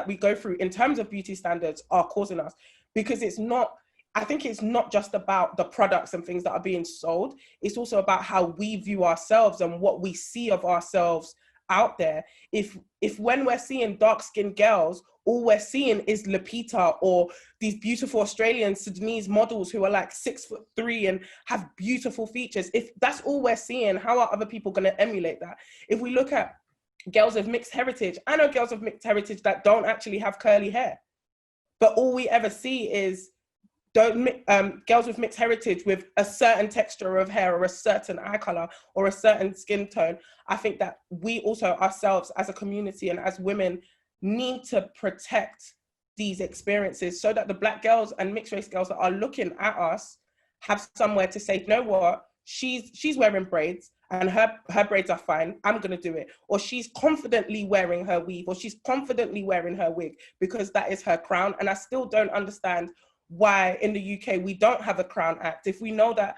we go through in terms of beauty standards are causing us. Because I think it's not just about the products and things that are being sold, it's also about how we view ourselves and what we see of ourselves out there. If when we're seeing dark-skinned girls, all we're seeing is Lupita or these beautiful Australian Sudanese models who are like 6'3" and have beautiful features, if that's all we're seeing, how are other people going to emulate that? If we look at girls of mixed heritage, I know girls of mixed heritage that don't actually have curly hair, but all we ever see is girls with mixed heritage with a certain texture of hair or a certain eye color or a certain skin tone. I think that we also ourselves as a community and as women need to protect these experiences so that the Black girls and mixed race girls that are looking at us have somewhere to say, you know what, she's wearing braids and her braids are fine, I'm gonna do it. Or she's confidently wearing her weave, or she's confidently wearing her wig because that is her crown. And I still don't understand why in the UK we don't have a Crown Act. If we know that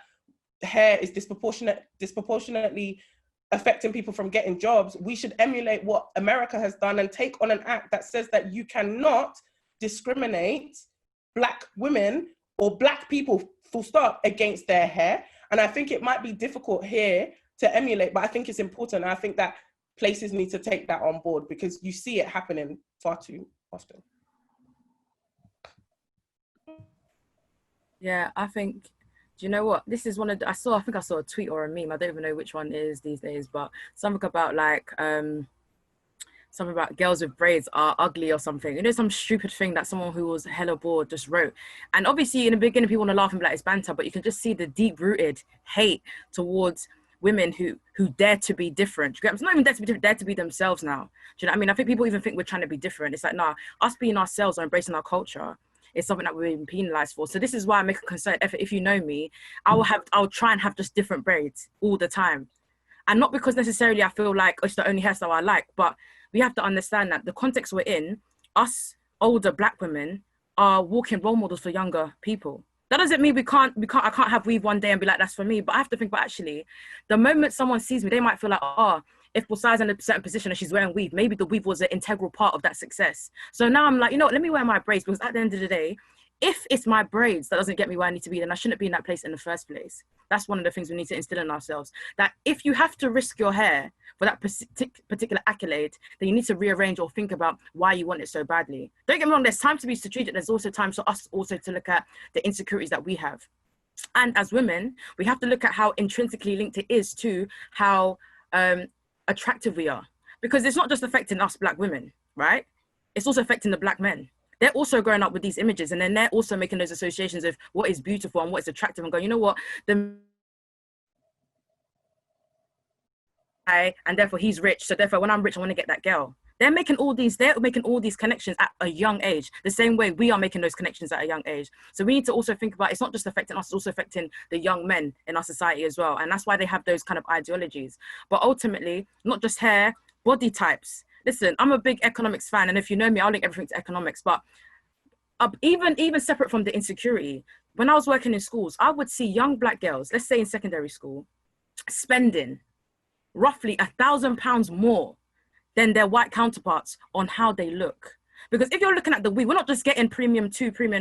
hair is disproportionately affecting people from getting jobs, we should emulate what America has done and take on an act that says that you cannot discriminate Black women or Black people, full stop, against their hair. And I think it might be difficult here to emulate, but I think it's important. I think that places need to take that on board because you see it happening far too often. Yeah, I think, do you know what? This is one of the, I think I saw a tweet or a meme. I don't even know which one it is these days, but something about like, something about girls with braids are ugly or something. You know, some stupid thing that someone who was hella bored just wrote. And obviously in the beginning, people want to laugh and be like, it's banter, but you can just see the deep rooted hate towards women who dare to be different. It's not even dare to be different, dare to be themselves now. Do you know what I mean? I think people even think we're trying to be different. It's like, nah, us being ourselves or embracing our culture is something that we're being penalized for. So this is why I make a concerted effort. If you know me, I'll try and have just different braids all the time. And not because necessarily I feel like it's the only hairstyle I like, but we have to understand that the context we're in, us older Black women are walking role models for younger people. That doesn't mean I can't have weave one day and be like, that's for me. But I have to think about, actually, the moment someone sees me, they might feel like, oh, if Busai's in a certain position and she's wearing weave, maybe the weave was an integral part of that success. So now I'm like, you know what, let me wear my braids, because at the end of the day, if it's my braids that doesn't get me where I need to be, then I shouldn't be in that place in the first place. That's one of the things we need to instill in ourselves, that if you have to risk your hair for that particular accolade, then you need to rearrange or think about why you want it so badly. Don't get me wrong, there's time to be strategic. There's also time for us also to look at the insecurities that we have. And as women, we have to look at how intrinsically linked it is to how attractive we are. Because it's not just affecting us Black women, right? It's also affecting the Black men. They're also growing up with these images, and then they're also making those associations of what is beautiful and what is attractive, and go, you know what, and therefore he's rich, so therefore when I'm rich I want to get that girl. They're making all these connections at a young age, the same way we are making those connections at a young age. So we need to also think about, it's not just affecting us, it's also affecting the young men in our society as well. And that's why they have those kind of ideologies. But ultimately, not just hair, body types. Listen, I'm a big economics fan, and if you know me, I'll link everything to economics. But even separate from the insecurity, when I was working in schools, I would see young Black girls, let's say in secondary school, spending roughly £1,000 more than their white counterparts on how they look. Because if you're looking at the weave, we're not just getting premium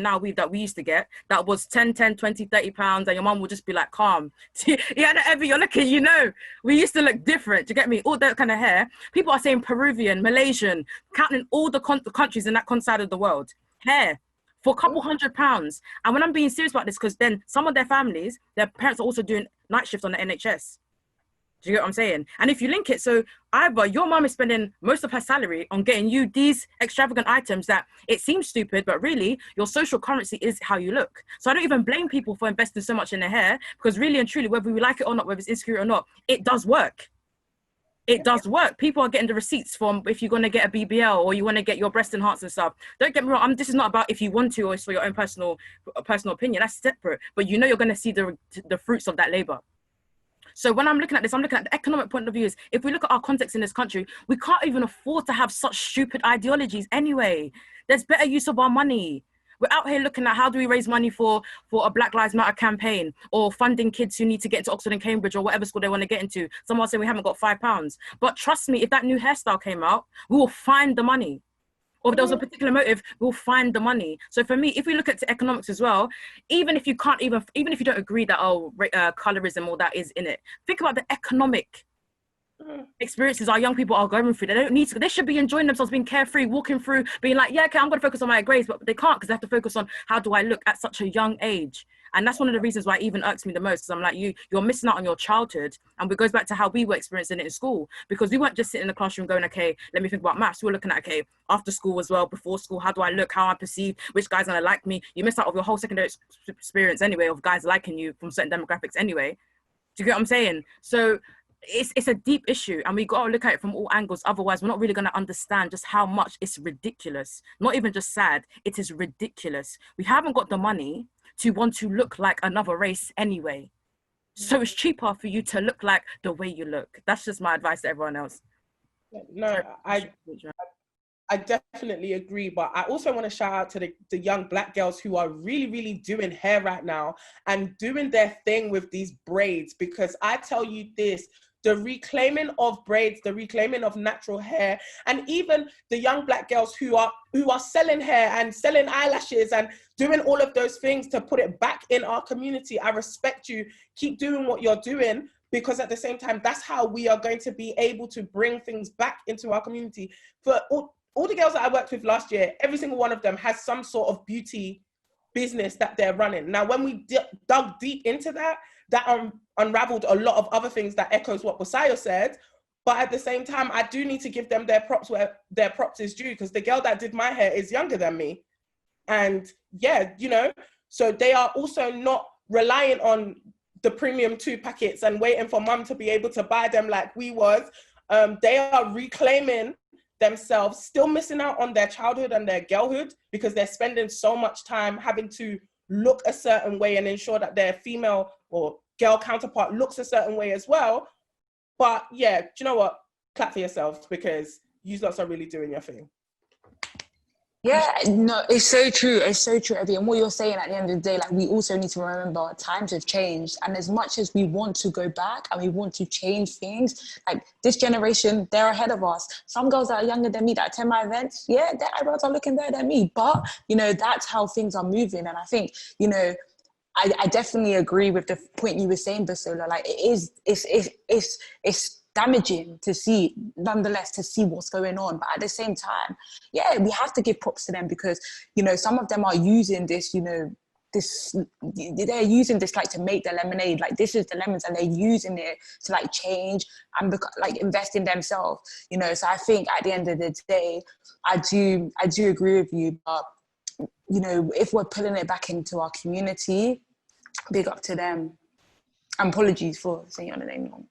now weave that we used to get, that was 10, 20, 30 pounds, and your mom would just be like, calm. Yeah, ever you're looking, you know, we used to look different, do you get me? All that kind of hair. People are saying Peruvian, Malaysian, counting all the countries in that side of the world. Hair for a couple £100. And when I'm being serious about this, because then some of their families, their parents are also doing night shift on the NHS. Do you get what I'm saying? And if you link it, so either your mom is spending most of her salary on getting you these extravagant items that it seems stupid, but really your social currency is how you look. So I don't even blame people for investing so much in their hair, because really and truly, whether we like it or not, whether it's insecure or not, it does work. It does work. People are getting the receipts from if you're going to get a BBL or you want to get your breast enhanced and stuff. Don't get me wrong. This is not about if you want to or it's for your own personal opinion. That's separate. But you know you're going to see the fruits of that labor. So when I'm looking at this, I'm looking at the economic point of view. Is if we look at our context in this country, we can't even afford to have such stupid ideologies anyway. There's better use of our money. We're out here looking at how do we raise money for a Black Lives Matter campaign, or funding kids who need to get into Oxford and Cambridge or whatever school they want to get into. Someone saying we haven't got £5. But trust me, if that new hairstyle came out, we will find the money. Or if there was a particular motive, we'll find the money. So for me, if we look at economics as well, even if you don't agree that, colorism, all that is in it, think about the economic experiences our young people are going through. They should be enjoying themselves, being carefree, walking through, being like, yeah, okay, I'm going to focus on my grades, but they can't, because they have to focus on how do I look at such a young age. And that's one of the reasons why it even irks me the most, because I'm like, you're missing out on your childhood. And it goes back to how we were experiencing it in school, because we weren't just sitting in the classroom going, okay, let me think about maths. We were looking at, okay, after school as well, before school, how do I look, how I perceive, which guys are going to like me. You miss out on your whole secondary experience anyway, of guys liking you from certain demographics anyway. Do you get what I'm saying? So it's a deep issue, and we got to look at it from all angles. Otherwise, we're not really going to understand just how much it's ridiculous. Not even just sad, it is ridiculous. We haven't got the money to want to look like another race anyway. So it's cheaper for you to look like the way you look. That's just my advice to everyone else. No, I definitely agree, but I also want to shout out to the young Black girls who are really, really doing hair right now and doing their thing with these braids, because I tell you this, the reclaiming of braids, the reclaiming of natural hair, and even the young Black girls who are selling hair and selling eyelashes and doing all of those things to put it back in our community. I respect you. Keep doing what you're doing, because at the same time, that's how we are going to be able to bring things back into our community. For all the girls that I worked with last year, every single one of them has some sort of beauty business that they're running. Now, when we dug deep into that unraveled a lot of other things that echoes what Busayo said. But at the same time, I do need to give them their props where their props is due, because the girl that did my hair is younger than me. And yeah, you know, so they are also not relying on the premium 2 packets and waiting for mum to be able to buy them like we was. They are reclaiming themselves, still missing out on their childhood and their girlhood, because they're spending so much time having to look a certain way and ensure that their female or girl counterpart looks a certain way as well. But yeah, do you know what? Clap for yourselves, because you lots are really doing your thing. Yeah, no, it's so true. It's so true, Evie. And what you're saying at the end of the day, like, we also need to remember times have changed. And as much as we want to go back and we want to change things, like this generation, they're ahead of us. Some girls that are younger than me that attend my events, yeah, their eyebrows are looking better than me. But, you know, that's how things are moving. And I think, you know, I definitely agree with the point you were saying, Basola. Like, it's damaging to see, nonetheless, to see what's going on. But at the same time, yeah, we have to give props to them because, you know, some of them are using this, you know, they're using this like to make the lemonade. Like, this is the lemons, and they're using it to like change and like invest in themselves. You know, so I think at the end of the day, I do agree with you, but you know, if we're pulling it back into our community, big up to them. And apologies for saying your name wrong.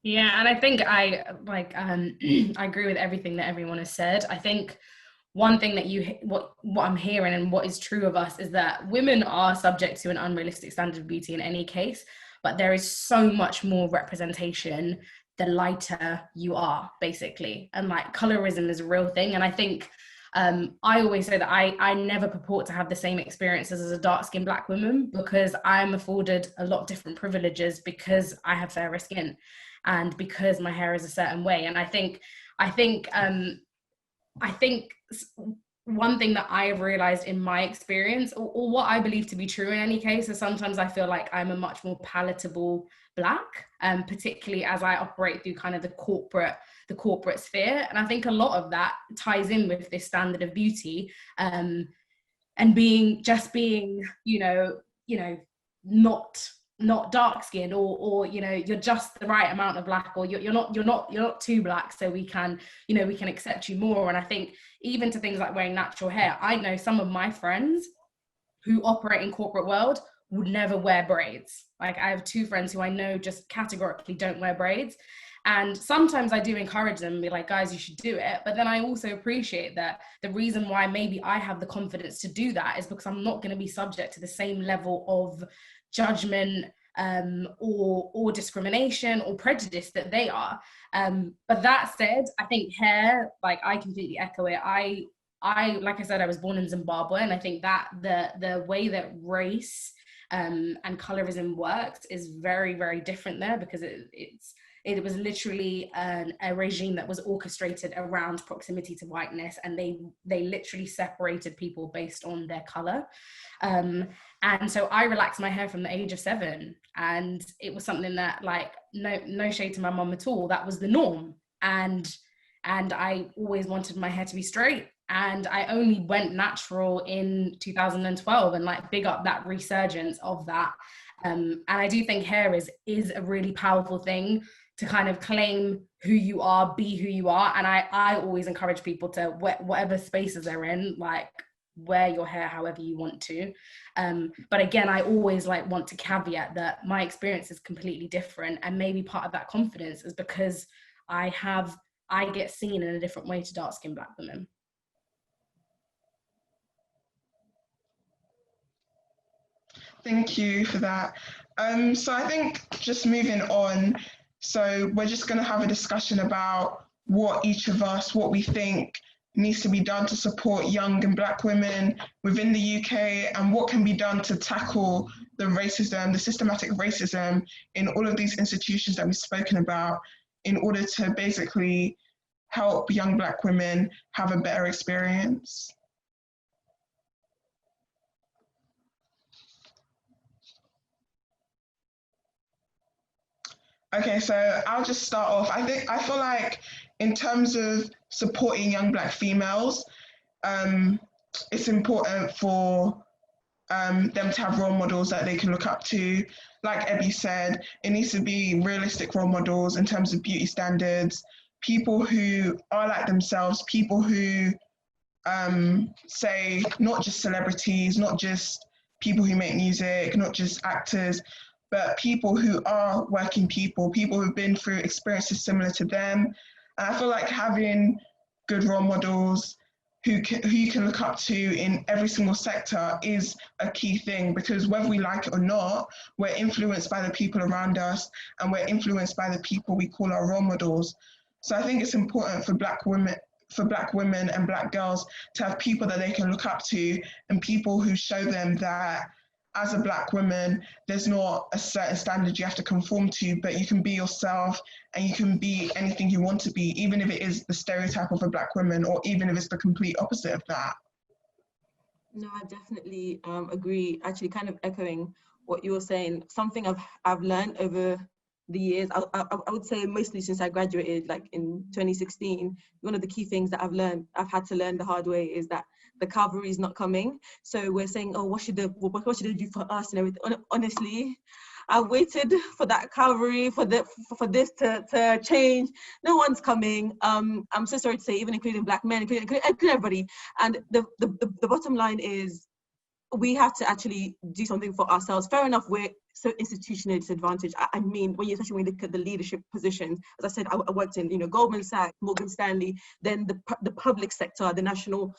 Yeah, and I think I agree with everything that everyone has said. I think one thing that what I'm hearing and what is true of us is that women are subject to an unrealistic standard of beauty in any case, but there is so much more representation the lighter you are, basically. And like, colorism is a real thing. And I think I always say that I never purport to have the same experiences as a dark-skinned Black woman, because I'm afforded a lot of different privileges because I have fairer skin and because my hair is a certain way. And I think one thing that I have realized in my experience, or what I believe to be true in any case, is sometimes I feel like I'm a much more palatable Black, particularly as I operate through kind of the corporate sphere. And I think a lot of that ties in with this standard of beauty, and being, you know, not dark skinned, or you know, you're just the right amount of Black, or you're not too Black, so we can accept you more. And I think even to things like wearing natural hair, I know some of my friends who operate in corporate world would never wear braids. Like, I have 2 friends who I know just categorically don't wear braids. And sometimes I do encourage them and be like, guys, you should do it. But then I also appreciate that the reason why maybe I have the confidence to do that is because I'm not going to be subject to the same level of judgment or discrimination or prejudice that they are. But that said, I think hair, like, I completely echo it. I like I said, I was born in Zimbabwe, and I think that the way that race and colorism works is very, very different there, because it was literally a regime that was orchestrated around proximity to whiteness, and they literally separated people based on their color. And so I relaxed my hair from the age of 7, and it was something that, like, no shade to my mom at all, that was the norm. And I always wanted my hair to be straight, and I only went natural in 2012, and like, big up that resurgence of that. And I do think hair is a really powerful thing to kind of claim who you are, be who you are. And I always encourage people to, whatever spaces they're in, like, wear your hair however you want to. But again, I always like want to caveat that my experience is completely different, and maybe part of that confidence is because I get seen in a different way to dark-skinned Black women. Thank you for that. So I think just moving on, so we're just going to have a discussion about what we think needs to be done to support young and Black women within the UK, and what can be done to tackle the racism, the systematic racism in all of these institutions that we've spoken about, in order to basically help young Black women have a better experience. Okay, so I'll just start off. I feel like in terms of supporting young Black females, it's important for them to have role models that they can look up to. Like Ebby said, it needs to be realistic role models in terms of beauty standards, people who are like themselves, people who say, not just celebrities, not just people who make music, not just actors, but people who are working people who've been through experiences similar to them. And I feel like having good role models who you can look up to in every single sector is a key thing, because whether we like it or not, we're influenced by the people around us, and we're influenced by the people we call our role models. So I think it's important for Black women, for Black women and Black girls to have people that they can look up to and people who show them that as a Black woman, there's not a certain standard you have to conform to, but you can be yourself and you can be anything you want to be, even if it is the stereotype of a Black woman or even if it's the complete opposite of that. No, I definitely agree. Actually, kind of echoing what you were saying. Something I've learned over the years, I would say mostly since I graduated, like in 2016. One of the key things that I've had to learn the hard way is that the cavalry is not coming. So we're saying, oh, what should they do for us and everything? Honestly, I waited for that cavalry, for this to change. No one's coming. I'm so sorry to say, even including Black men, including everybody. And the bottom line is, we have to actually do something for ourselves. Fair enough, we're so institutionally disadvantaged. I mean, especially when you look at the leadership positions, as I said, I worked in, Goldman Sachs, Morgan Stanley, then the public sector, the National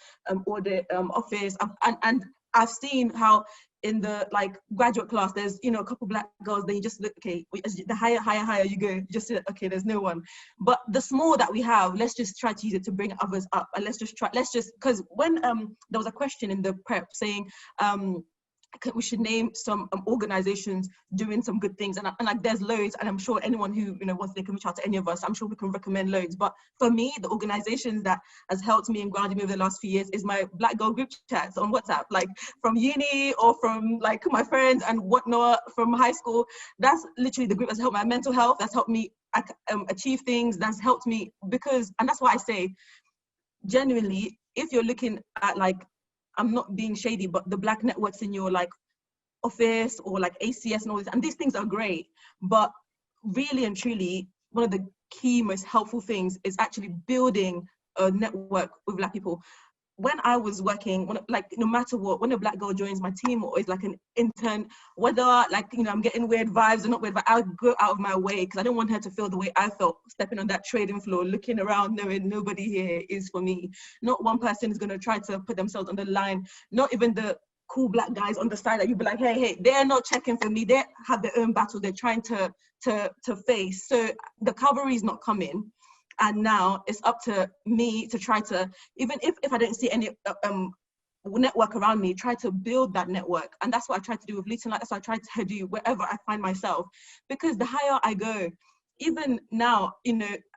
Audit Office, and I've seen how in the graduate class, there's a couple Black girls. Then you just look, okay, the higher you go, you just say, okay, there's no one. But the small that we have, let's just try to use it to bring others up, and let's just because when there was a question in the prep saying we should name some organizations doing some good things, and like there's loads, and I'm sure anyone who wants, they can reach out to any of us. I'm sure we can recommend loads. But for me, the organizations that has helped me and grounded me over the last few years is my Black girl group chats on WhatsApp, like from uni or from like my friends and whatnot from high school. That's literally the group that's helped my mental health, that's helped me achieve things, that's helped me, because, and that's why I say, genuinely, if you're looking at I'm not being shady, but the Black networks in your office or ACS and all this, and these things are great, but really and truly, one of the key, most helpful things is actually building a network with Black people. When I was working, no matter what, when a Black girl joins my team or is an intern, whether I'm getting weird vibes or not weird, but I'll go out of my way because I don't want her to feel the way I felt stepping on that trading floor, looking around, knowing nobody here is for me. Not one person is going to try to put themselves on the line. Not even the cool Black guys on the side that you'd be like, hey, they're not checking for me. They have their own battle they're trying to face. So the cavalry is not coming. And now it's up to me to try to, even if I don't see any network around me, try to build that network. And that's what I try to do with Leeton. That's what I try to do wherever I find myself. Because the higher I go, even now,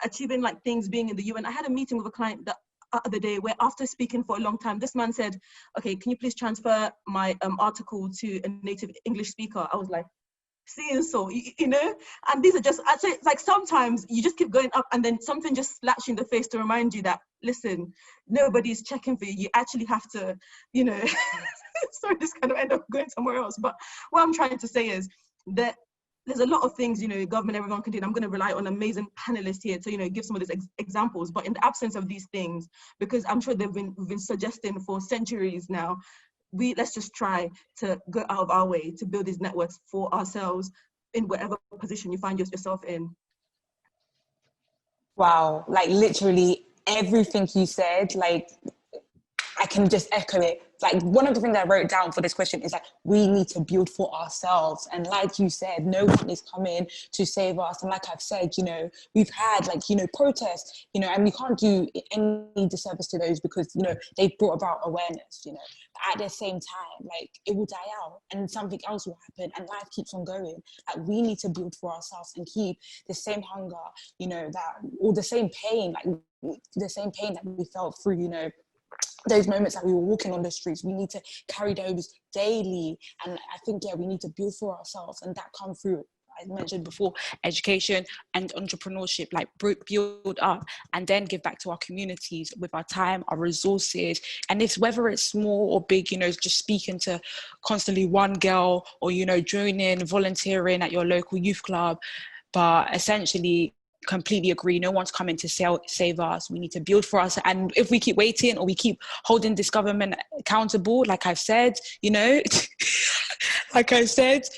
achieving things, being in the UN. I had a meeting with a client the other day where, after speaking for a long time, this man said, okay, can you please transfer my article to a native English speaker? I was like, seeing so, and these are just, I'd say it's sometimes you just keep going up and then something just slaps you in the face to remind you that, listen, nobody's checking for you. You actually have to, sorry, this kind of end up going somewhere else. But what I'm trying to say is that there's a lot of things, government, everyone can do. And I'm going to rely on amazing panelists here to, give some of these examples. But in the absence of these things, because I'm sure we've been suggesting for centuries now, let's just try to go out of our way to build these networks for ourselves in whatever position you find yourself in. Wow, literally everything you said, I can just echo it. One of the things I wrote down for this question is we need to build for ourselves. And like you said, no one is coming to save us. And like I've said, we've had protests, and we can't do any disservice to those because, they've brought about awareness, But at the same time, it will die out and something else will happen and life keeps on going. We need to build for ourselves and keep the same hunger, or the same pain, the same pain that we felt through, those moments that we were walking on the streets. We need to carry those daily. And I think, we need to build for ourselves, and that comes through, I mentioned before, education and entrepreneurship, build up and then give back to our communities with our time, our resources. And it's whether it's small or big, just speaking to constantly one girl or, joining, volunteering at your local youth club. But essentially, completely agree, no one's coming to save us. We need to build for us, and if we keep waiting or we keep holding this government accountable, like I've said, like I said,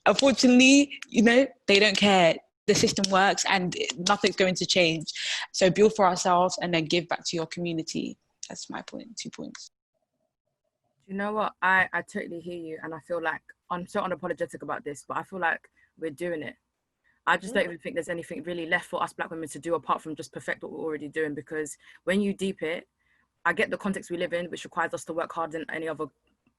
unfortunately, they don't care. The system works and nothing's going to change. So build for ourselves and then give back to your community. That's my point. 2 points. You know what, I totally hear you, and I feel I'm so unapologetic about this, but I feel like we're doing it. I just don't even think there's anything really left for us Black women to do apart from just perfect what we're already doing. Because when you deep it, I get the context we live in, which requires us to work hard in any other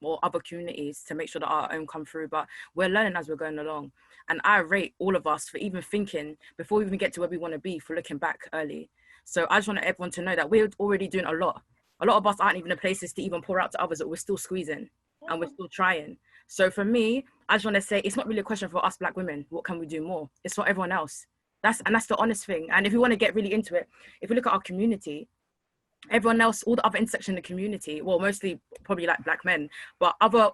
or other communities to make sure that our own come through, but we're learning as we're going along. And I rate all of us for even thinking before we even get to where we want to be, for looking back early. So I just want everyone to know that we're already doing a lot. A lot of us aren't even in places to even pour out to others, but we're still squeezing and we're still trying. So for me, I just want to say, it's not really a question for us Black women. What can we do more? It's for everyone else. That's the honest thing. And if we want to get really into it, if we look at our community, everyone else, all the other intersection in the community, well, mostly probably like Black men, but other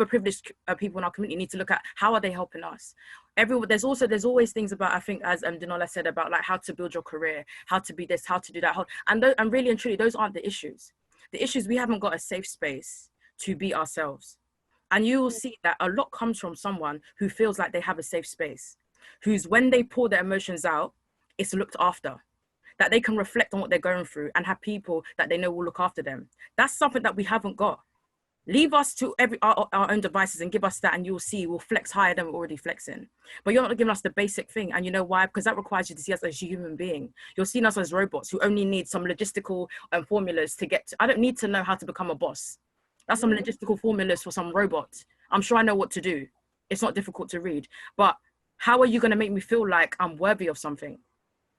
privileged people in our community need to look at how are they helping us. There's always things about, I think, as Dinola said, about like how to build your career, how to be this, how to do that, and really and truly, those aren't the issues. The issues, we haven't got a safe space to be ourselves. And you will see that a lot comes from someone who feels like they have a safe space, who's, when they pour their emotions out, it's looked after, that they can reflect on what they're going through and have people that they know will look after them. That's something that we haven't got. Leave us to our own devices and give us that, and you'll see we'll flex higher than we're already flexing. But you're not giving us the basic thing. And you know why? Because that requires you to see us as a human being. You're seeing us as robots who only need some logistical formulas to get to. I don't need to know how to become a boss. That's some logistical formulas for some robot. I'm sure I know what to do. It's not difficult to read. But how are you going to make me feel like I'm worthy of something?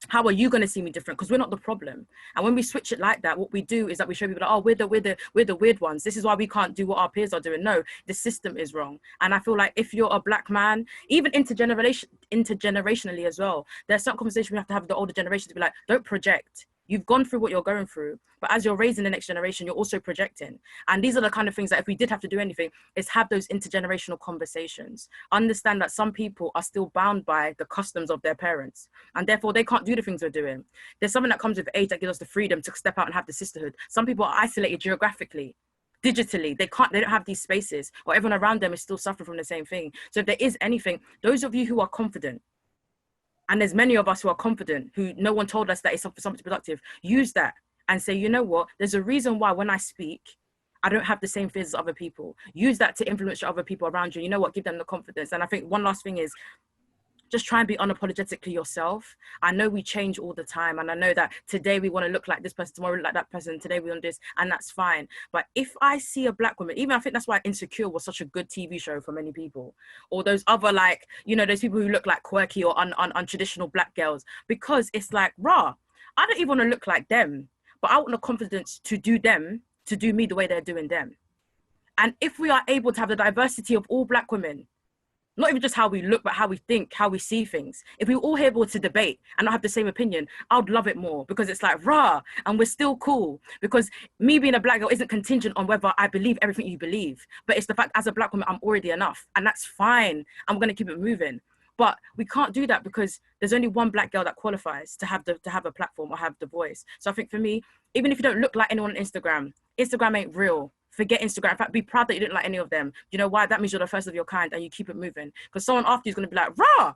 How are you going to see me different? Because we're not the problem. And when we switch it like that, what we do is that we show people that, oh, we're the weird ones. This is why we can't do what our peers are doing. No, the system is wrong. And I feel like if you're a Black man, even intergenerationally as well, there's some conversation we have to have with the older generation to be like, don't project. You've gone through what you're going through, but as you're raising the next generation, you're also projecting. And these are the kind of things that if we did have to do anything, is have those intergenerational conversations. Understand that some people are still bound by the customs of their parents, and therefore they can't do the things we're doing. There's something that comes with age that gives us the freedom to step out and have the sisterhood. Some people are isolated geographically, digitally. They don't have these spaces, or everyone around them is still suffering from the same thing. So if there is anything, those of you who are confident, and there's many of us who are confident, who no one told us that it's something productive, use that and say, you know what, there's a reason why when I speak, I don't have the same fears as other people. Use that to influence other people around you. You know what, give them the confidence. And I think one last thing is, just try and be unapologetically yourself. I know we change all the time, and I know that today we want to look like this person, tomorrow we look like that person, today we want this, and that's fine. But if I see a Black woman, even I think that's why Insecure was such a good TV show for many people, or those other, like, you know, those people who look like quirky or untraditional Black girls, because it's like, rah, I don't even want to look like them, but I want the confidence to do them, to do me the way they're doing them. And if we are able to have the diversity of all Black women, not even just how we look, but how we think, how we see things. If we were all able to debate and not have the same opinion, I would love it more, because it's like, rah, and we're still cool. Because me being a Black girl isn't contingent on whether I believe everything you believe, but it's the fact as a Black woman, I'm already enough, and that's fine. I'm gonna keep it moving. But we can't do that because there's only one Black girl that qualifies to have a platform or have the voice. So I think for me, even if you don't look like anyone on Instagram ain't real. Forget Instagram. In fact, be proud that you didn't like any of them. You know why? That means you're the first of your kind, and you keep it moving. Because someone after you is going to be like, rah, all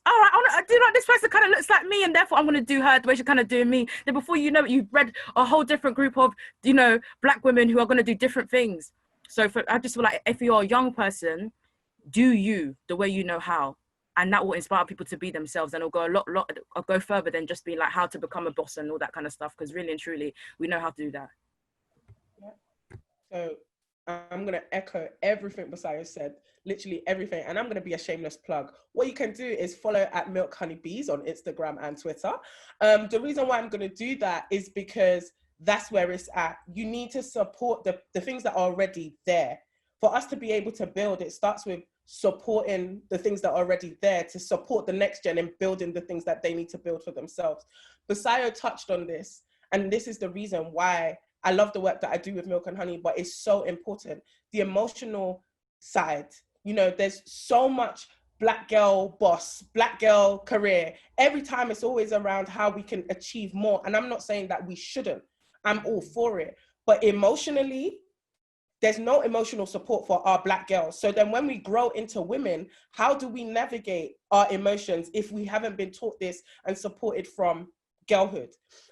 right, I do like this person kind of looks like me, and therefore I'm going to do her the way she's kind of doing me. Then before you know it, you've bred a whole different group of, you know, Black women who are going to do different things. So I just feel like if you're a young person, do you the way you know how. And that will inspire people to be themselves, and it'll go go further than just being like how to become a boss and all that kind of stuff. Because really and truly, we know how to do that. So I'm going to echo everything Basayo said, literally everything. And I'm going to be a shameless plug. What you can do is follow at Milk Honeybees on Instagram and Twitter. The reason why I'm going to do that is because that's where it's at. You need to support the things that are already there. For us to be able to build, it starts with supporting the things that are already there to support the next gen and building the things that they need to build for themselves. Basayo touched on this, and this is the reason why I love the work that I do with Milk and Honey, but it's so important. The emotional side, you know, there's so much Black girl boss, Black girl career. Every time it's always around how we can achieve more. And I'm not saying that we shouldn't. I'm all for it. But emotionally, there's no emotional support for our Black girls. So then when we grow into women, how do we navigate our emotions if we haven't been taught this and supported from girlhood?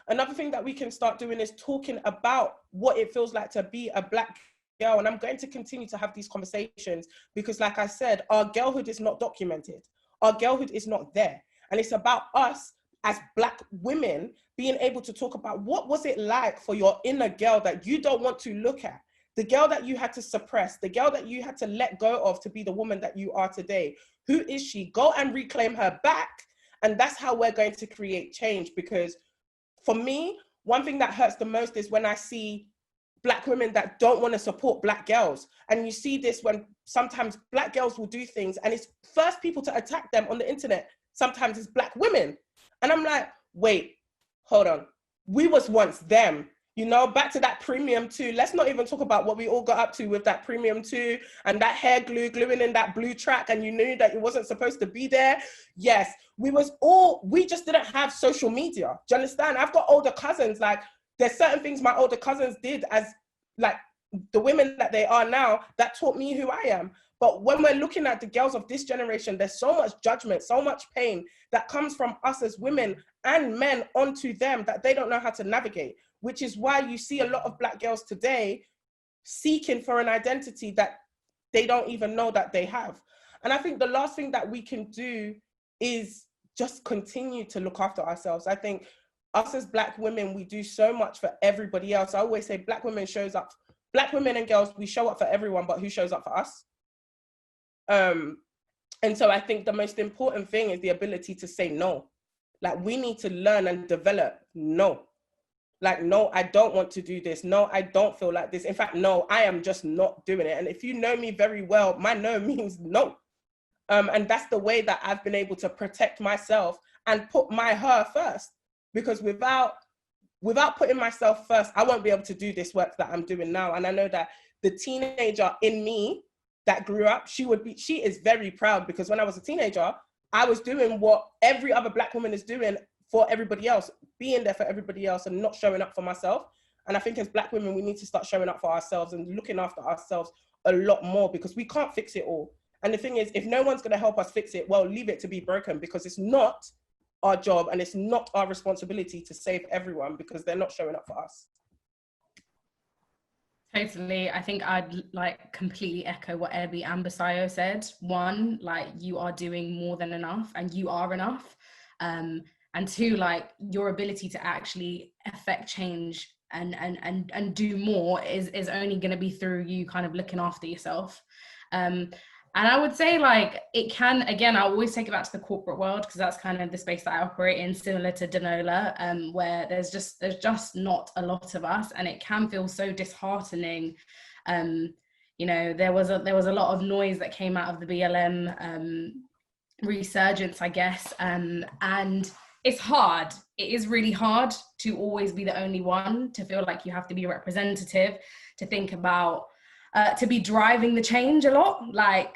Another thing that we can start doing is talking about what it feels like to be a Black girl. And I'm going to continue to have these conversations because, like I said, our girlhood is not documented. our girlhood is not there. And it's about us as Black women being able to talk about what was it like for your inner girl that you don't want to look at, the girl that you had to suppress, the girl that you had to let go of to be the woman that you are today. Who is she? Go and reclaim her back. And that's how we're going to create change. Because for me, one thing that hurts the most is when I see Black women that don't want to support Black girls. And you see this when sometimes Black girls will do things and it's first people to attack them on the internet. Sometimes it's Black women. And I'm like, wait, hold on. We was once them, you know, back to that premium 2. Let's not even talk about what we all got up to with that premium 2 and that hair glue gluing in that blue track and you knew that it wasn't supposed to be there. Yes, we just didn't have social media. Do you understand? I've got older cousins, like there's certain things my older cousins did as like the women that they are now that taught me who I am. But when we're looking at the girls of this generation, there's so much judgment, so much pain that comes from us as women and men onto them that they don't know how to navigate, which is why you see a lot of Black girls today seeking for an identity that they don't even know that they have. And I think the last thing that we can do is just continue to look after ourselves. I think us as Black women, we do so much for everybody else. I always say Black women and girls, we show up for everyone, but who shows up for us? And so I think the most important thing is the ability to say no. Like we need to learn and develop no. Like, no, I don't want to do this. No, I don't feel like this. In fact, no, I am just not doing it. And if you know me very well, my no means no. And that's the way that I've been able to protect myself and put my her first. Because without putting myself first, I won't be able to do this work that I'm doing now. And I know that the teenager in me that grew up, she is very proud, because when I was a teenager, I was doing what every other Black woman is doing for everybody else, being there for everybody else and not showing up for myself. And I think as Black women, we need to start showing up for ourselves and looking after ourselves a lot more, because we can't fix it all. And the thing is, if no one's going to help us fix it, well, leave it to be broken, because it's not our job and it's not our responsibility to save everyone, because they're not showing up for us. Totally. I think I'd like completely echo what Abby and Basayo said. One, like you are doing more than enough and you are enough. And two, like your ability to actually affect change and do more is only going to be through you kind of looking after yourself. And I would say like it can, again, I always take it back to the corporate world, because that's kind of the space that I operate in, similar to Danola, where there's just not a lot of us, and it can feel so disheartening. You know, there was a lot of noise that came out of the BLM resurgence, I guess, and it's hard. It is really hard to always be the only one, to feel like you have to be representative, to think about to be driving the change a lot. Like,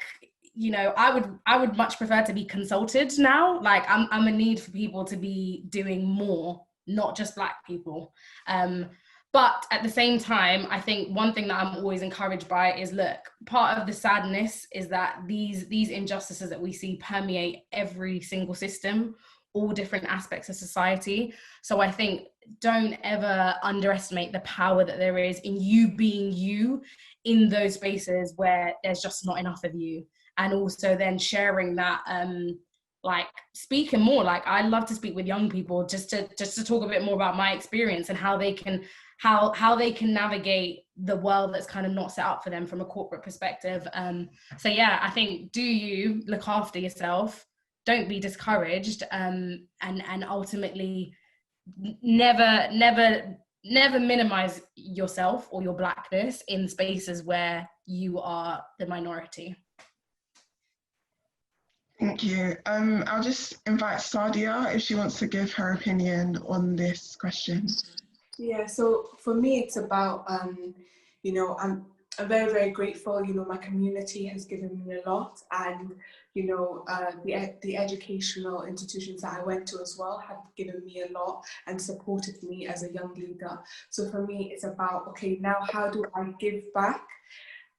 you know, I would much prefer to be consulted now. Like I'm a need for people to be doing more, not just Black people. But at the same time, I think one thing that I'm always encouraged by is, look, part of the sadness is that these injustices that we see permeate every single system, all different aspects of society. So I think don't ever underestimate the power that there is in you being you in those spaces where there's just not enough of you. And also then sharing that, like speaking more. Like I love to speak with young people just to talk a bit more about my experience and how they can navigate the world that's kind of not set up for them from a corporate perspective. So yeah, I think do you look after yourself, don't be discouraged, and ultimately never minimize yourself or your Blackness in spaces where you are the minority. Thank you. I'll just invite Sadia if she wants to give her opinion on this question. Yeah, so for me, it's about, you know, I'm very, very grateful. You know, my community has given me a lot, and, you know, the educational institutions that I went to as well have given me a lot and supported me as a young leader. So for me, it's about, okay, now how do I give back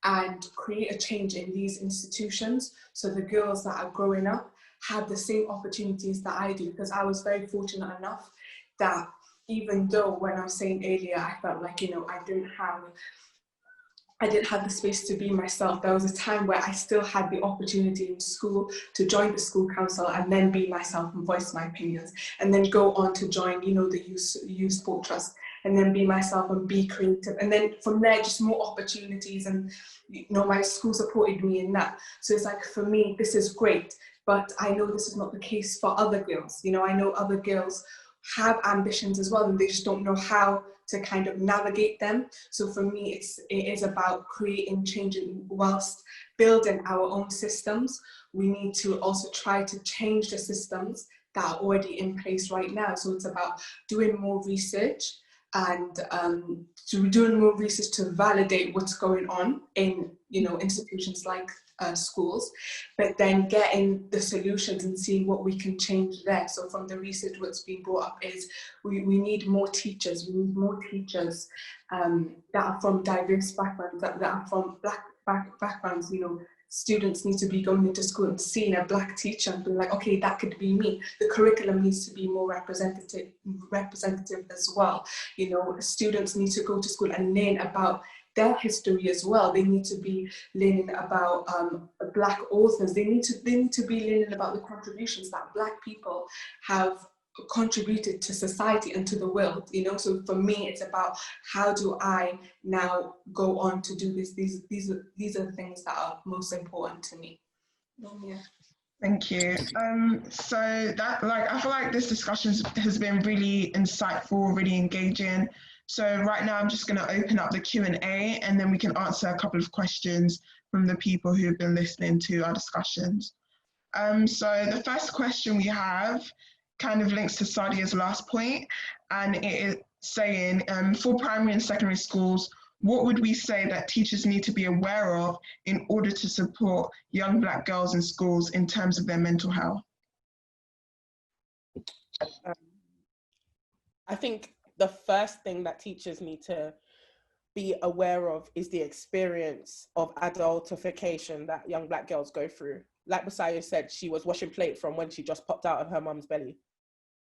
and create a change in these institutions so the girls that are growing up have the same opportunities that I do? Because I was very fortunate enough that even though when I was saying earlier, I felt like, you know, I didn't have I didn't have the space to be myself. There was a time where I still had the opportunity in school to join the school council and then be myself and voice my opinions, and then go on to join, you know, the youth sport trust, and then be myself and be creative. And then from there, just more opportunities, and, you know, my school supported me in that. So it's like, for me, this is great, but I know this is not the case for other girls. You know, I know other girls have ambitions as well, and they just don't know how to kind of navigate them. So for me, it is about creating change, and whilst building our own systems, we need to also try to change the systems that are already in place right now. So it's about doing more research, and doing more research to validate what's going on in, you know, institutions like schools, but then getting the solutions and seeing what we can change there. So from the research, what's being brought up is we need more teachers. We need more teachers that are from diverse backgrounds, that are from Black backgrounds. You know, students need to be going into school and seeing a Black teacher and being like, okay, that could be me. The curriculum needs to be more representative as well. You know, students need to go to school and learn about their history as well. They need to be learning about Black authors. They need to be learning about the contributions that Black people have contributed to society and to the world. You know, so for me, it's about how do I now go on to do this. These are the things that are most important to me. Yeah. Thank you. So that, like, I feel like this discussion has been really insightful, really engaging. So right now I'm just going to open up the Q&A, and then we can answer a couple of questions from the people who have been listening to our discussions. So the first question we have kind of links to Sadia's last point, and it is saying, for primary and secondary schools, what would we say that teachers need to be aware of in order to support young Black girls in schools in terms of their mental health? I think the first thing that teachers need to be aware of is the experience of adultification that young Black girls go through. Like Messiah said, she was washing plate from when she just popped out of her mum's belly.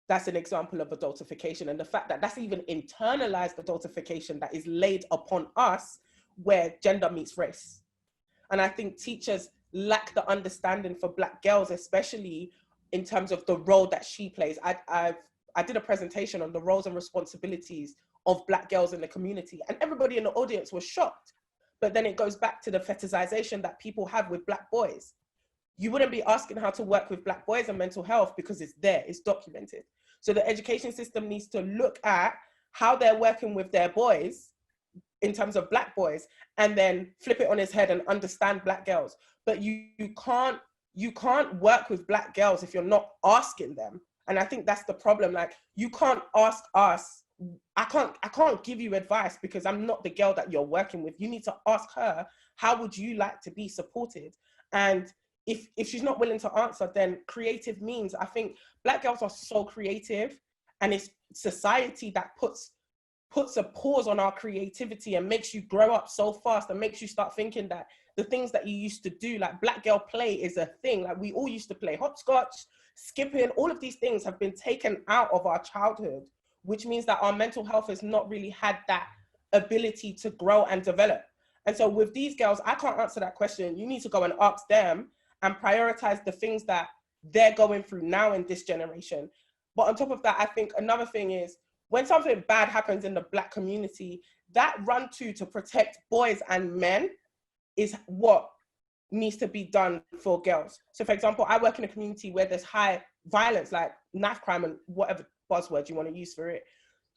That's an example of adultification, and the fact that that's even internalized adultification that is laid upon us, where gender meets race. And I think teachers lack the understanding for Black girls, especially in terms of the role that she plays. I did a presentation on the roles and responsibilities of Black girls in the community, and everybody in the audience was shocked. But then it goes back to the fetishization that people have with Black boys. You wouldn't be asking how to work with Black boys and mental health because it's there, it's documented. So the education system needs to look at how they're working with their boys in terms of Black boys, and then flip it on its head and understand Black girls. But you can't work with Black girls if you're not asking them. And I think that's the problem. Like, you can't ask us. I can't give you advice because I'm not the girl that you're working with. You need to ask her, how would you like to be supported? And if she's not willing to answer, then creative means. I think Black girls are so creative, and it's society that puts a pause on our creativity and makes you grow up so fast and makes you start thinking that the things that you used to do, like Black girl play is a thing. Like, we all used to play hopscotch, skipping, all of these things have been taken out of our childhood, which means that our mental health has not really had that ability to grow and develop. And so with these girls, I can't answer that question. You need to go and ask them and prioritize the things that they're going through now in this generation. But on top of that, I think another thing is, when something bad happens in the Black community, that run to protect boys and men is what needs to be done for girls. So for example, I work in a community where there's high violence, like knife crime and whatever buzzword you want to use for it.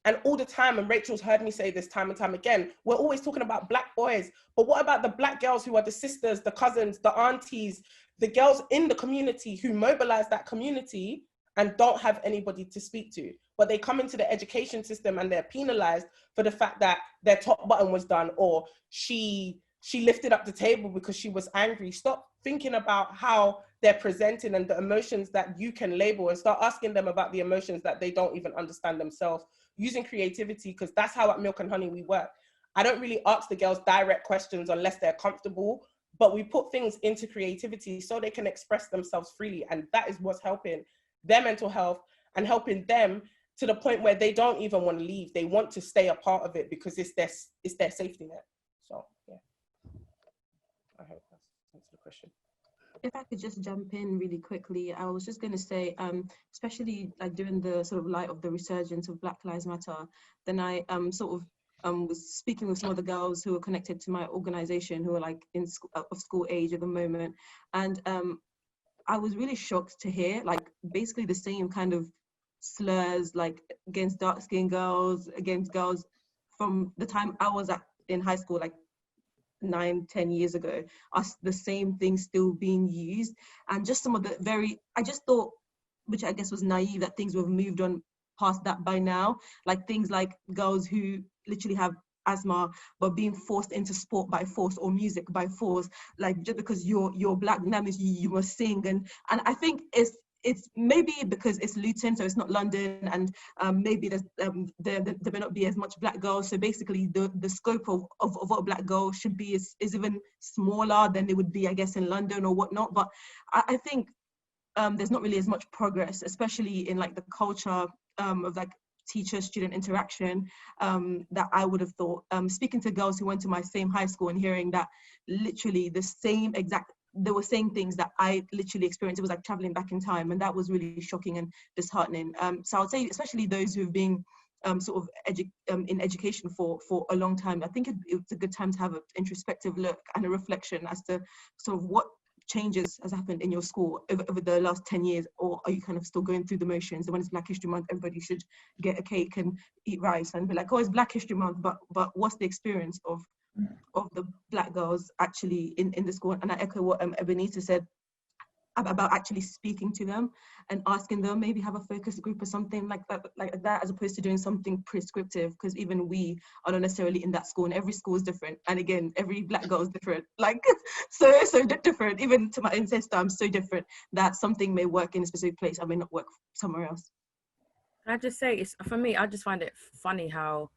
And all the time, and Rachel's heard me say this time and time again, we're always talking about Black boys, but what about the Black girls who are the sisters, the cousins, the aunties, the girls in the community who mobilize that community and don't have anybody to speak to? But they come into the education system and they're penalized for the fact that their top button was done, or she lifted up the table because she was angry. Stop thinking about how they're presenting and the emotions that you can label, and start asking them about the emotions that they don't even understand themselves, using creativity, because that's how at Milk and Honey we work. I don't really ask the girls direct questions unless they're comfortable, but we put things into creativity so they can express themselves freely. And that is what's helping their mental health and helping them to the point where they don't even want to leave. They want to stay a part of it because it's their safety net. So, yeah. I hope that's answered the question. If I could just jump in really quickly, I was just going to say, especially like during the sort of light of the resurgence of Black Lives Matter, then I sort of was speaking with some of the girls who are connected to my organization who are like in of school age at the moment, and I was really shocked to hear like basically the same kind of slurs like against dark-skinned girls, against girls from the time I was in high school, like 9-10 years ago, us the same thing still being used. And just some of the I just thought, which I guess was naive, that things would have moved on past that by now, like things like girls who literally have asthma but being forced into sport by force or music by force, like just because you're black, that means you must sing. And I think it's maybe because it's Luton, so it's not London, and maybe there may not be as much black girls. So basically, the scope of what a black girl should be is even smaller than it would be, I guess, in London or whatnot. But I think there's not really as much progress, especially in like the culture of like teacher-student interaction that I would have thought. Speaking to girls who went to my same high school and hearing that literally the same exact, they were saying things that I literally experienced. It was like traveling back in time, and that was really shocking and disheartening. So I would say, especially those who've been sort of in education for a long time, I think it's a good time to have an introspective look and a reflection as to sort of what changes has happened in your school over the last 10 years, or are you kind of still going through the motions? And when it's Black History Month, everybody should get a cake and eat rice and be like, oh, it's Black History Month, but what's the experience of the black girls actually in the school? And I echo what Ebenezer said about actually speaking to them and asking them, maybe have a focus group or something like that, as opposed to doing something prescriptive, because even we are not necessarily in that school, and every school is different, and again, every black girl is different, like so different. Even to my ancestor, I'm so different that something may work in a specific place, I may not work somewhere else. Can I just say, it's, for me, I just find it funny how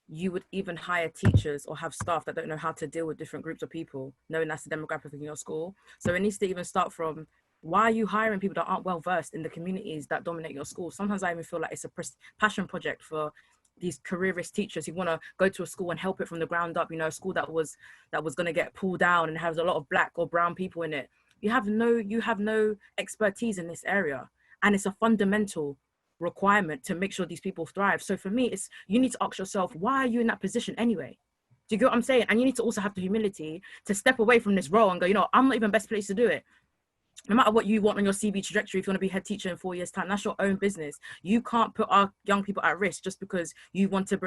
you would even hire teachers or have staff that don't know how to deal with different groups of people, knowing that's the demographic in your school. So it needs to even start from, why are you hiring people that aren't well versed in the communities that dominate your school? Sometimes I even feel like it's a passion project for these careerist teachers who want to go to a school and help it from the ground up. You know, a school that was going to get pulled down and has a lot of black or brown people in it. You have no expertise in this area, and it's a fundamental requirement to make sure these people thrive. So for me, it's, you need to ask yourself, why are you in that position anyway? Do you get what I'm saying? And you need to also have the humility to step away from this role and go, you know, I'm not even best placed to do it. No matter what you want on your CV trajectory, if you want to be head teacher in 4 years' time, that's your own business. You can't put our young people at risk just because you want to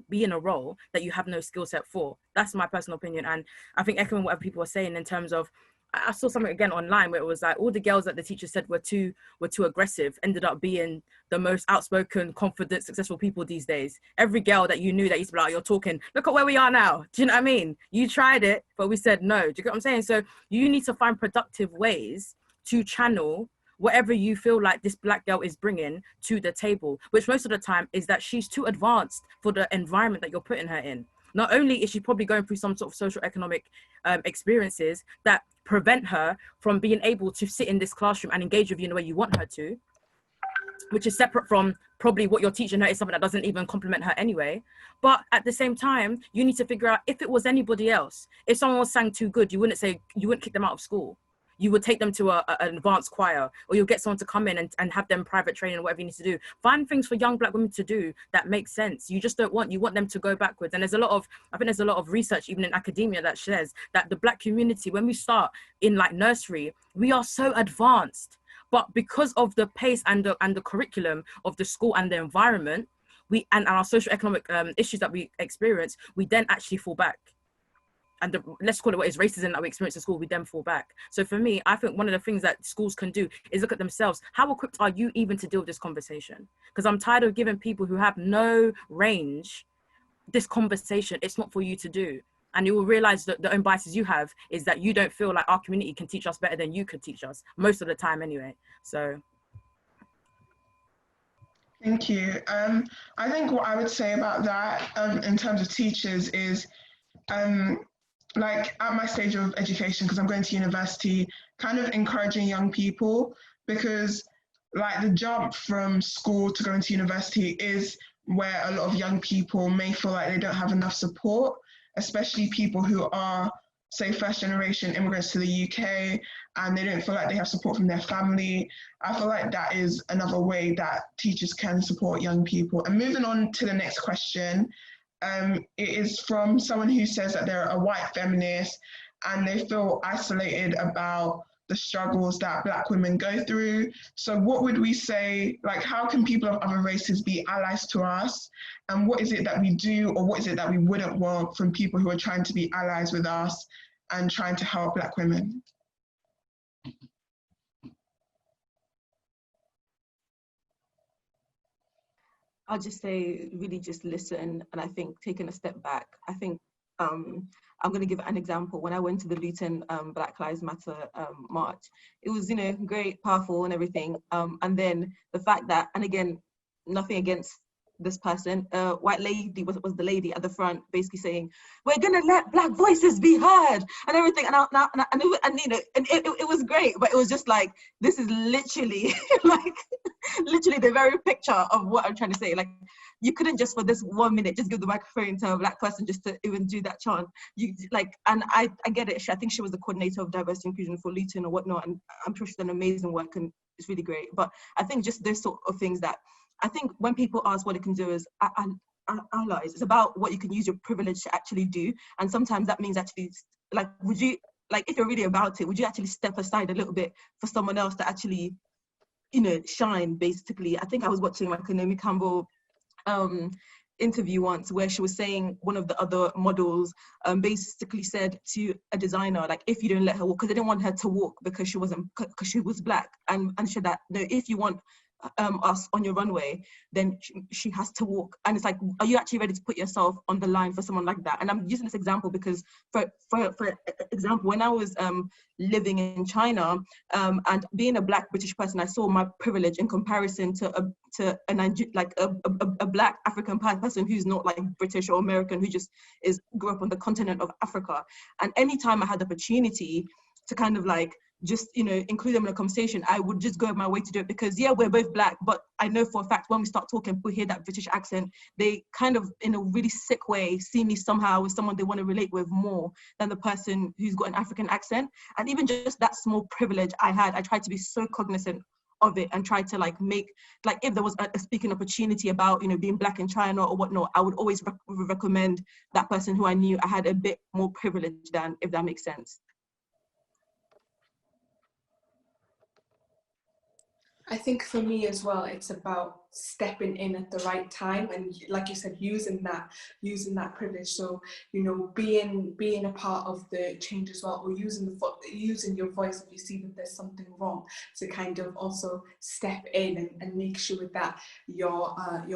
be in a role that you have no skill set for. That's my personal opinion. And I think echoing whatever people are saying in terms of, I saw something again online where it was like all the girls that the teacher said were too aggressive ended up being the most outspoken, confident, successful people these days. Every girl that you knew that used to be like, you're talking, look at where we are now. Do you know what I mean? You tried it, but we said no. Do you get what I'm saying? So you need to find productive ways to channel whatever you feel like this black girl is bringing to the table, which most of the time is that she's too advanced for the environment that you're putting her in. Not only is she probably going through some sort of social economic experiences that prevent her from being able to sit in this classroom and engage with you in the way you want her to, which is separate from probably what you're teaching her is something that doesn't even complement her anyway. But at the same time, you need to figure out, if it was anybody else, if someone was sang too good, you wouldn't kick them out of school. You would take them to an advanced choir, or you'll get someone to come in and have them private training or whatever you need to do. Find things for young black women to do that make sense. You just don't want, you want them to go backwards. And I think there's a lot of research, even in academia, that says that the black community, when we start in like nursery, we are so advanced. But because of the pace and the curriculum of the school and the environment, and our social economic issues that we experience, we then actually fall back. And let's call it what is racism that we experience in school, we then fall back. So for me, I think one of the things that schools can do is look at themselves. How equipped are you even to deal with this conversation? Because I'm tired of giving people who have no range this conversation. It's not for you to do. And you will realize that the own biases you have is that you don't feel like our community can teach us better than you could teach us, most of the time anyway. So. Thank you. I think what I would say about that in terms of teachers is, like at my stage of education, because I'm going to university, kind of encouraging young people, because like the jump from school to going to university is where a lot of young people may feel like they don't have enough support, especially people who are say, first generation immigrants to the UK and they don't feel like they have support from their family. I feel like that is another way that teachers can support young people. And moving on to the next question, it is from someone who says that they're a white feminist and they feel isolated about the struggles that Black women go through. So what would we say, like, how can people of other races be allies to us? And what is it that we do, or what is it that we wouldn't want from people who are trying to be allies with us and trying to help Black women? I'll just say, really just listen. And I think taking a step back, I think I'm going to give an example. When I went to the Luton Black Lives Matter march, it was, great, powerful and everything. And then the fact that, and again, nothing against this person, white lady was the lady at the front, basically saying, "We're gonna let Black voices be heard," and everything. And it was great, but it was just like, this is literally like literally the very picture of what I'm trying to say. Like, you couldn't just for this 1 minute just give the microphone to a Black person just to even do that chant. You like, and I get it. I think she was the coordinator of diversity inclusion for Luton or whatnot, and I'm sure she's done amazing work and it's really great. But I think just those sort of things that I think when people ask what it can do is allies. It's about what you can use your privilege to actually do, and sometimes that means actually, like, would you, like, if you're really about it, would you actually step aside a little bit for someone else to actually, shine, basically? I think I was watching like a Naomi Campbell interview once where she was saying one of the other models basically said to a designer, like, if you don't let her walk, because they didn't want her to walk because she was Black, and she said that, no, if you want us on your runway, then she has to walk. And it's like, are you actually ready to put yourself on the line for someone like that? And I'm using this example because for example, when I was living in China and being a Black British person, I saw my privilege in comparison to a Black African person who's not like British or American, who just grew up on the continent of Africa. And anytime I had the opportunity to kind of like just include them in a conversation, I would just go out my way to do it, because yeah, we're both Black, but I know for a fact when we start talking, people hear that British accent, they kind of in a really sick way see me somehow as someone they want to relate with more than the person who's got an African accent. And even just that small privilege I had, I tried to be so cognizant of it and try to like make, like, if there was a speaking opportunity about being Black in China or whatnot, I would always recommend that person who I knew I had a bit more privilege than, if that makes sense. I think for me as well, it's about stepping in at the right time, and like you said, using that privilege. So being a part of the change as well, or using your voice if you see that there's something wrong, to kind of also step in and make sure that your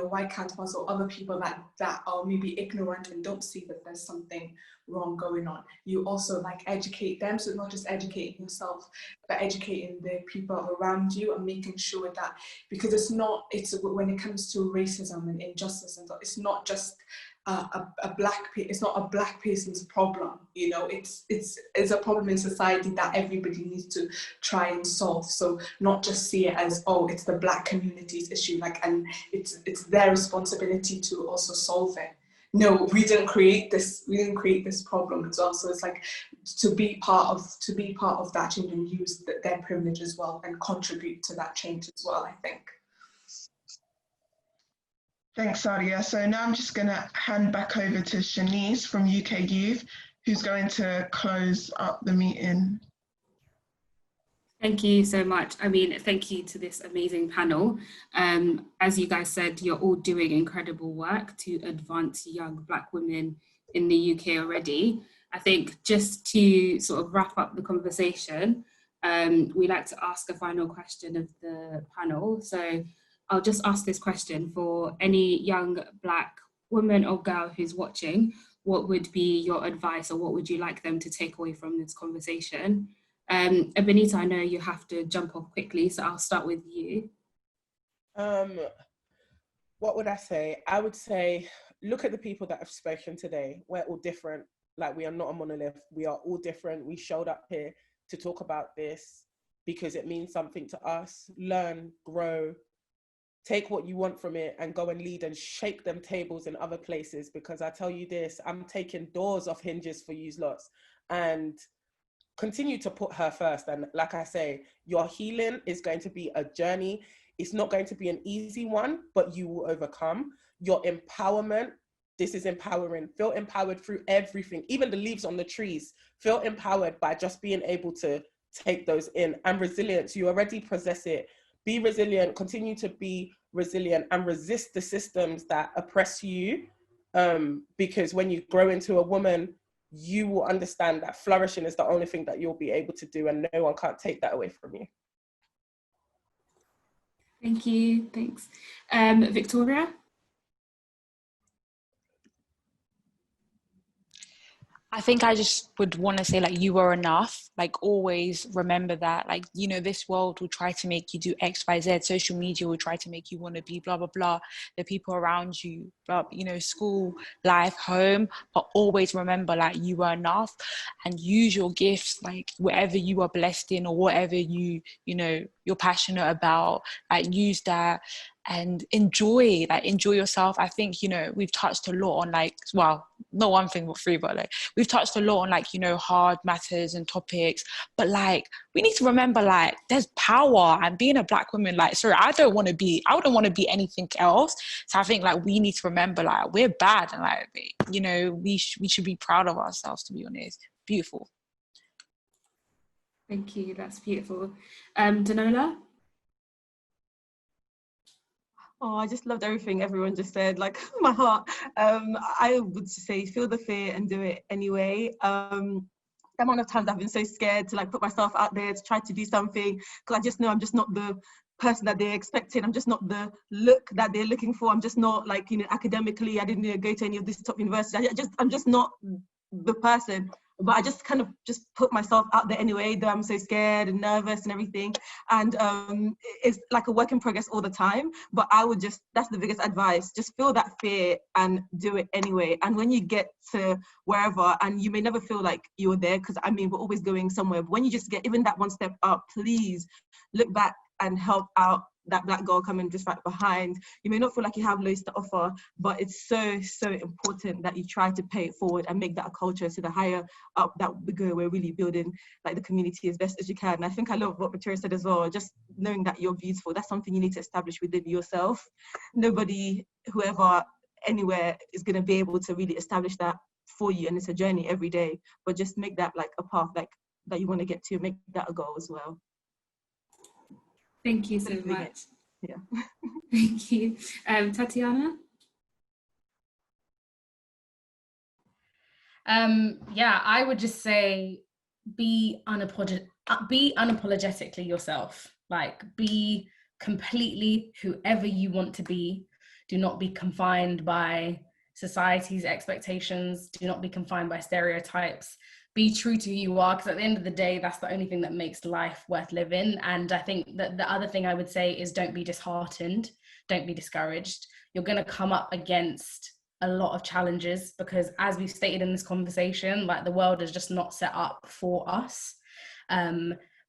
white counterparts or other people that are maybe ignorant and don't see that there's something wrong going on, you also like educate them. So not just educating yourself, but educating the people around you, and making sure that, because it's when it comes to racism and injustice, and it's not just it's not a Black person's problem. It's a problem in society that everybody needs to try and solve. So not just see it as, oh, it's the Black community's issue, and it's their responsibility to also solve it. No, we didn't create this problem as well. So it's like to be part of that change and use their privilege as well and contribute to that change as well, I think. Thanks, Sadia. So now I'm just going to hand back over to Shanice from UK Youth, who's going to close up the meeting. Thank you so much. I mean, thank you to this amazing panel. As you guys said, you're all doing incredible work to advance young Black women in the UK already. I think just to sort of wrap up the conversation, we like to ask a final question of the panel. So I'll just ask this question for any young Black woman or girl who's watching. What would be your advice, or what would you like them to take away from this conversation? Benita, I know you have to jump off quickly, so I'll start with you. What would I say? I would say, look at the people that have spoken today. We're all different. Like, we are not a monolith. We are all different. We showed up here to talk about this because it means something to us. Learn, grow, take what you want from it, and go and lead and shake them tables in other places. Because I tell you this, I'm taking doors off hinges for you lots. and continue to put her first. And like I say, your healing is going to be a journey. It's not going to be an easy one, but you will overcome. Your empowerment, this is empowering. Feel empowered through everything, even the leaves on the trees. Feel empowered by just being able to take those in. And resilience, you already possess it. Be resilient, continue to be resilient, and resist the systems that oppress you. Because when you grow into a woman, you will understand that flourishing is the only thing that you'll be able to do, and no one can't take that away from you. Thank you, thanks. Victoria? I think I just would want to say, like, you are enough. Like, always remember that. Like, you know, this world will try to make you do X, Y, Z. Social media will try to make you want to be blah, blah, blah. The people around you, but, you know, school, life, home. But always remember, like, you are enough, and use your gifts, like, whatever you are blessed in or whatever you know, you're passionate about. Like, use that and enjoy yourself. I think, you know, we've touched a lot on, like, well, not one thing but three, but like we've touched a lot on, like, you know, hard matters and topics, but like we need to remember, like, there's power. And being a Black woman, like, sorry, I wouldn't want to be anything else. So I think, like, we need to remember, like, we're bad, and, like, you know, we should be proud of ourselves, to be honest. Beautiful. Thank you, that's beautiful. Danola? Oh, I just loved everything everyone just said, like, my heart. I would say feel the fear and do it anyway. The amount of times I've been so scared to, like, put myself out there to try to do something, because I just know I'm just not the person that they're expecting. I'm just not the look that they're looking for. I'm just not, like, you know, academically, I didn't go to any of these top universities. I'm just not the person. But I just kind of just put myself out there anyway, though I'm so scared and nervous and everything. And it's like a work in progress all the time. But I would just, that's the biggest advice, just feel that fear and do it anyway. And when you get to wherever, and you may never feel like you're there, because I mean, we're always going somewhere. But when you just get even that one step up, please look back and help out that Black girl coming just right behind. You may not feel like you have loads to offer, but it's so important that you try to pay it forward and make that a culture. So the higher up that we go, we're really building, like, the community as best as you can. And I think I love what Victoria said as well, just knowing that you're beautiful. That's something you need to establish within yourself. Nobody, whoever, anywhere is going to be able to really establish that for you, and it's a journey every day. But just make that, like, a path, like, that you want to get to, make that a goal as well. Thank you so much. Yeah. Thank you. Tatiana? Yeah, I would just say be unapologetically yourself. Like, be completely whoever you want to be. Do not be confined by society's expectations. Do not be confined by stereotypes. Be true to who you are, because at the end of the day, that's the only thing that makes life worth living. And I think that the other thing I would say is don't be disheartened, don't be discouraged. You're going to come up against a lot of challenges, because as we've stated in this conversation, like, the world is just not set up for us.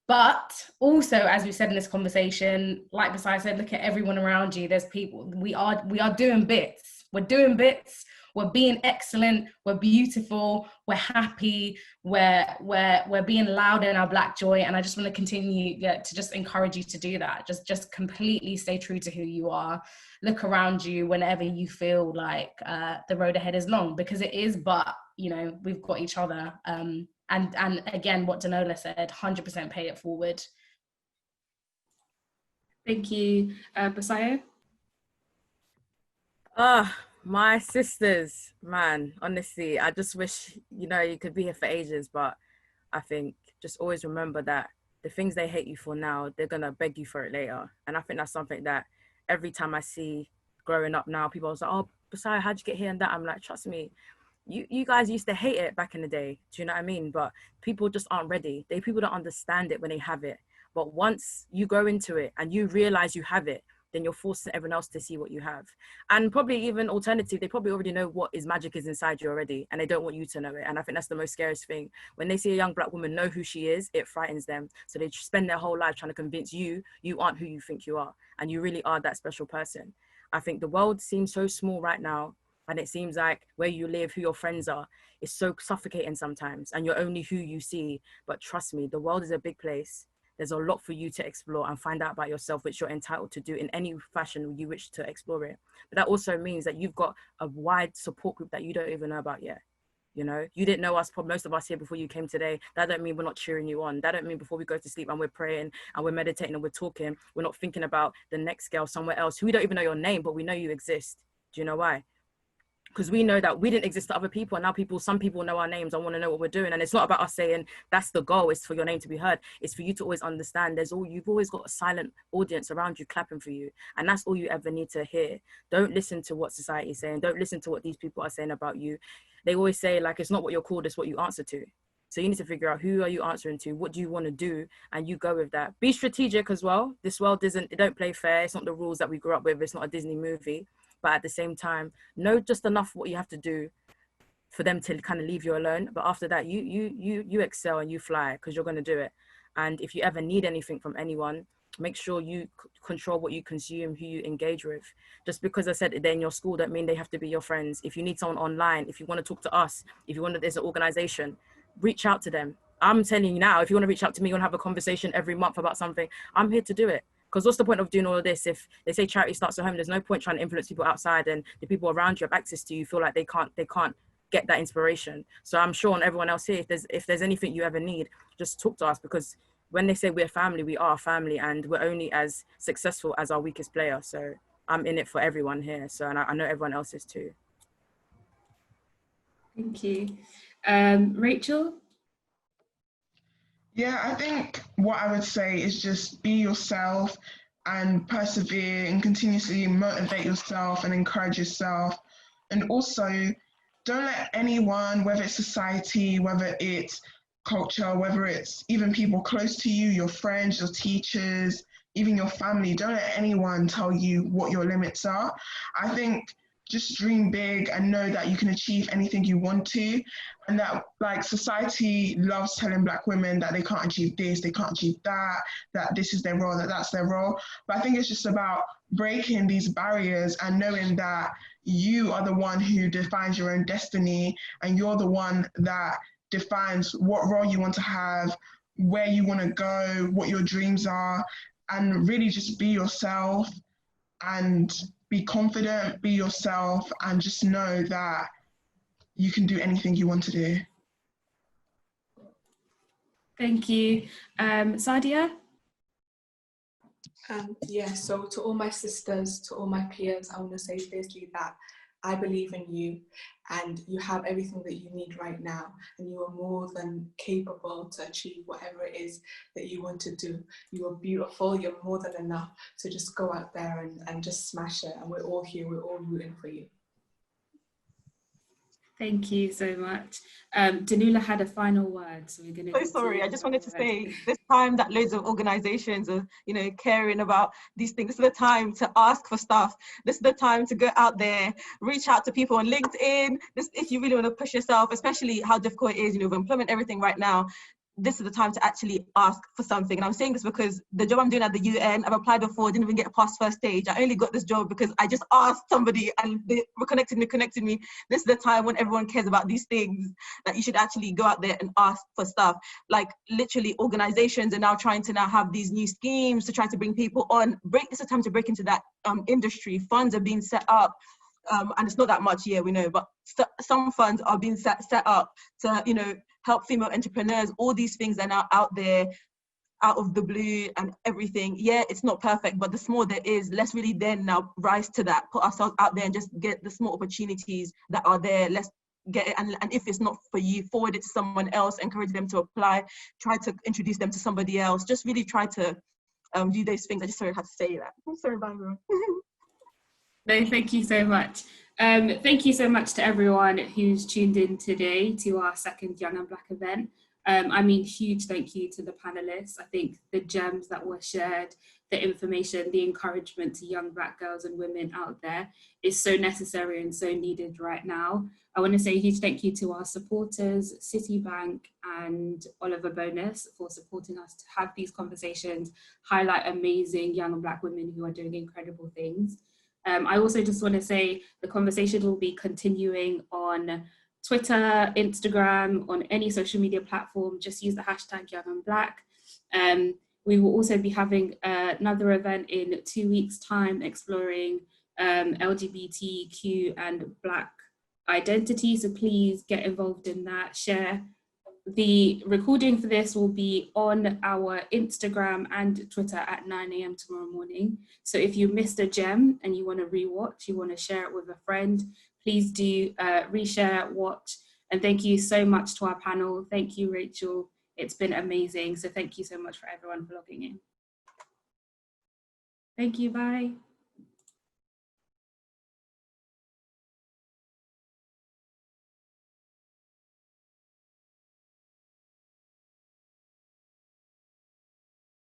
But also, as we said in this conversation, like Basai said, look at everyone around you. There's people, we are doing bits. We're doing bits. We're being excellent. We're beautiful. We're happy. We're being loud in our Black joy. And I just want to continue to just encourage you to do that. Just completely stay true to who you are. Look around you whenever you feel like the road ahead is long, because it is. But, you know, we've got each other. And again, what Danola said, 100% pay it forward. Thank you. Basayo? My sisters, man, honestly, I just wish, you know, you could be here for ages, but I think just always remember that the things they hate you for now, they're gonna beg you for it later. And I think that's something that every time I see growing up now, people are like, oh, Basai, how'd you get here and that? I'm like, trust me, you guys used to hate it back in the day. Do you know what I mean? But people just aren't ready. People don't understand it when they have it. But once you go into it and you realize you have it, then you're forcing everyone else to see what you have. And probably even alternative, they probably already know what magic is inside you already, and they don't want you to know it. And I think that's the most scariest thing. When they see a young Black woman know who she is, it frightens them. So they spend their whole life trying to convince you aren't who you think you are, and you really are that special person. I think the world seems so small right now, And it seems like where you live, who your friends are, is so suffocating sometimes, and you're only who you see. But trust me, the world is a big place. There's a lot for you to explore and find out about yourself, which you're entitled to do in any fashion you wish to explore it. But that also means that you've got a wide support group that you don't even know about yet. You know, you didn't know us, most of us here before you came today. That don't mean we're not cheering you on. That don't mean before we go to sleep and we're praying and we're meditating and we're talking, we're not thinking about the next girl somewhere else who we don't even know your name, but we know you exist. Do you know why? Because we know that we didn't exist to other people, and now some people know our names and want to know what we're doing. And it's not about us saying that's the goal, it's for your name to be heard. It's for you to always understand you've always got a silent audience around you clapping for you, and that's all you ever need to hear. Don't listen to what society is saying. Don't listen to what these people are saying about you. They always say, like, it's not what you're called, it's what you answer to. So you need to figure out, who are you answering to? What do you want to do? And you go with that. Be strategic as well. This world it don't play fair. It's not the rules that we grew up with. It's not a Disney movie. But at the same time, know just enough what you have to do for them to kind of leave you alone. But after that, you excel and you fly, because you're going to do it. And if you ever need anything from anyone, make sure you control what you consume, who you engage with. Just because I said they're in your school don't mean they have to be your friends. If you need someone online, if you want to talk to us, if you want to, there's an organization, reach out to them. I'm telling you now, if you want to reach out to me, you want to have a conversation every month about something, I'm here to do it. Because what's the point of doing all of this if they say charity starts at home? There's no point trying to influence people outside, and the people around you have access to you feel like they can't get that inspiration. So I'm sure on everyone else here, if there's anything you ever need, just talk to us, because when they say we're family, we are a family, and we're only as successful as our weakest player. So I'm in it for everyone here. So, and I know everyone else is too. Thank you. Rachel? Yeah, I think what I would say is just be yourself and persevere and continuously motivate yourself and encourage yourself. And also, don't let anyone, whether it's society, whether it's culture, whether it's even people close to you, your friends, your teachers, even your family, don't let anyone tell you what your limits are. I think just dream big and know that you can achieve anything you want to, and that, like, society loves telling Black women that they can't achieve this, they can't achieve that, that this is their role, that that's their role. But I think it's just about breaking these barriers and knowing that you are the one who defines your own destiny, and you're the one that defines what role you want to have, where you want to go, what your dreams are, and really just be yourself and be confident, be yourself, and just know that you can do anything you want to do. Thank you. Sadia? Yeah, so to all my sisters, to all my peers, I want to say firstly that I believe in you, and you have everything that you need right now, and you are more than capable to achieve whatever it is that you want to do. You are beautiful, you're more than enough. So just go out there and just smash it, and we're all here, we're all rooting for you. Thank you so much. Danula had a final word, so we're going to. So sorry, I just wanted to say, this time that loads of organizations are, caring about these things, this is the time to ask for stuff. This is the time to go out there, reach out to people on LinkedIn. This, if you really want to push yourself, especially how difficult it is, with employment, everything right now. This is the time to actually ask for something. And I'm saying this because the job I'm doing at the UN, I've applied before, didn't even get past first stage. I only got this job because I just asked somebody and they connected me. This is the time when everyone cares about these things, that you should actually go out there and ask for stuff. Like, literally, organizations are now trying to have these new schemes to try to bring people on. It's a time to break into that industry. Funds are being set up. And it's not that much, yeah, we know, but some funds are being set up to, help female entrepreneurs. All these things are now out there, out of the blue and everything. Yeah, it's not perfect, but the small there is, let's really then now rise to that, put ourselves out there and just get the small opportunities that are there. Let's get it. And if it's not for you, forward it to someone else, encourage them to apply, try to introduce them to somebody else. Just really try to do those things. I just sorry I had to say that. I'm sorry, Barbara. No, thank you so much. Thank you so much to everyone who's tuned in today to our second Young and Black event. Huge thank you to the panelists. I think the gems that were shared, the information, the encouragement to young Black girls and women out there is so necessary and so needed right now. I want to say a huge thank you to our supporters, Citibank and Oliver Bonus, for supporting us to have these conversations, highlight amazing young and Black women who are doing incredible things. I also just want to say the conversation will be continuing on Twitter, Instagram, on any social media platform. Just use the hashtag Young and Black. We will also be having another event in 2 weeks' time exploring LGBTQ and Black identity. So please get involved in that, share. The recording for this will be on our Instagram and Twitter at 9 a.m. tomorrow morning. So if you missed a gem and you want to rewatch, you want to share it with a friend, please do reshare, watch. And thank you so much to our panel. Thank you, Rachel. It's been amazing. So thank you so much for everyone for logging in. Thank you, bye.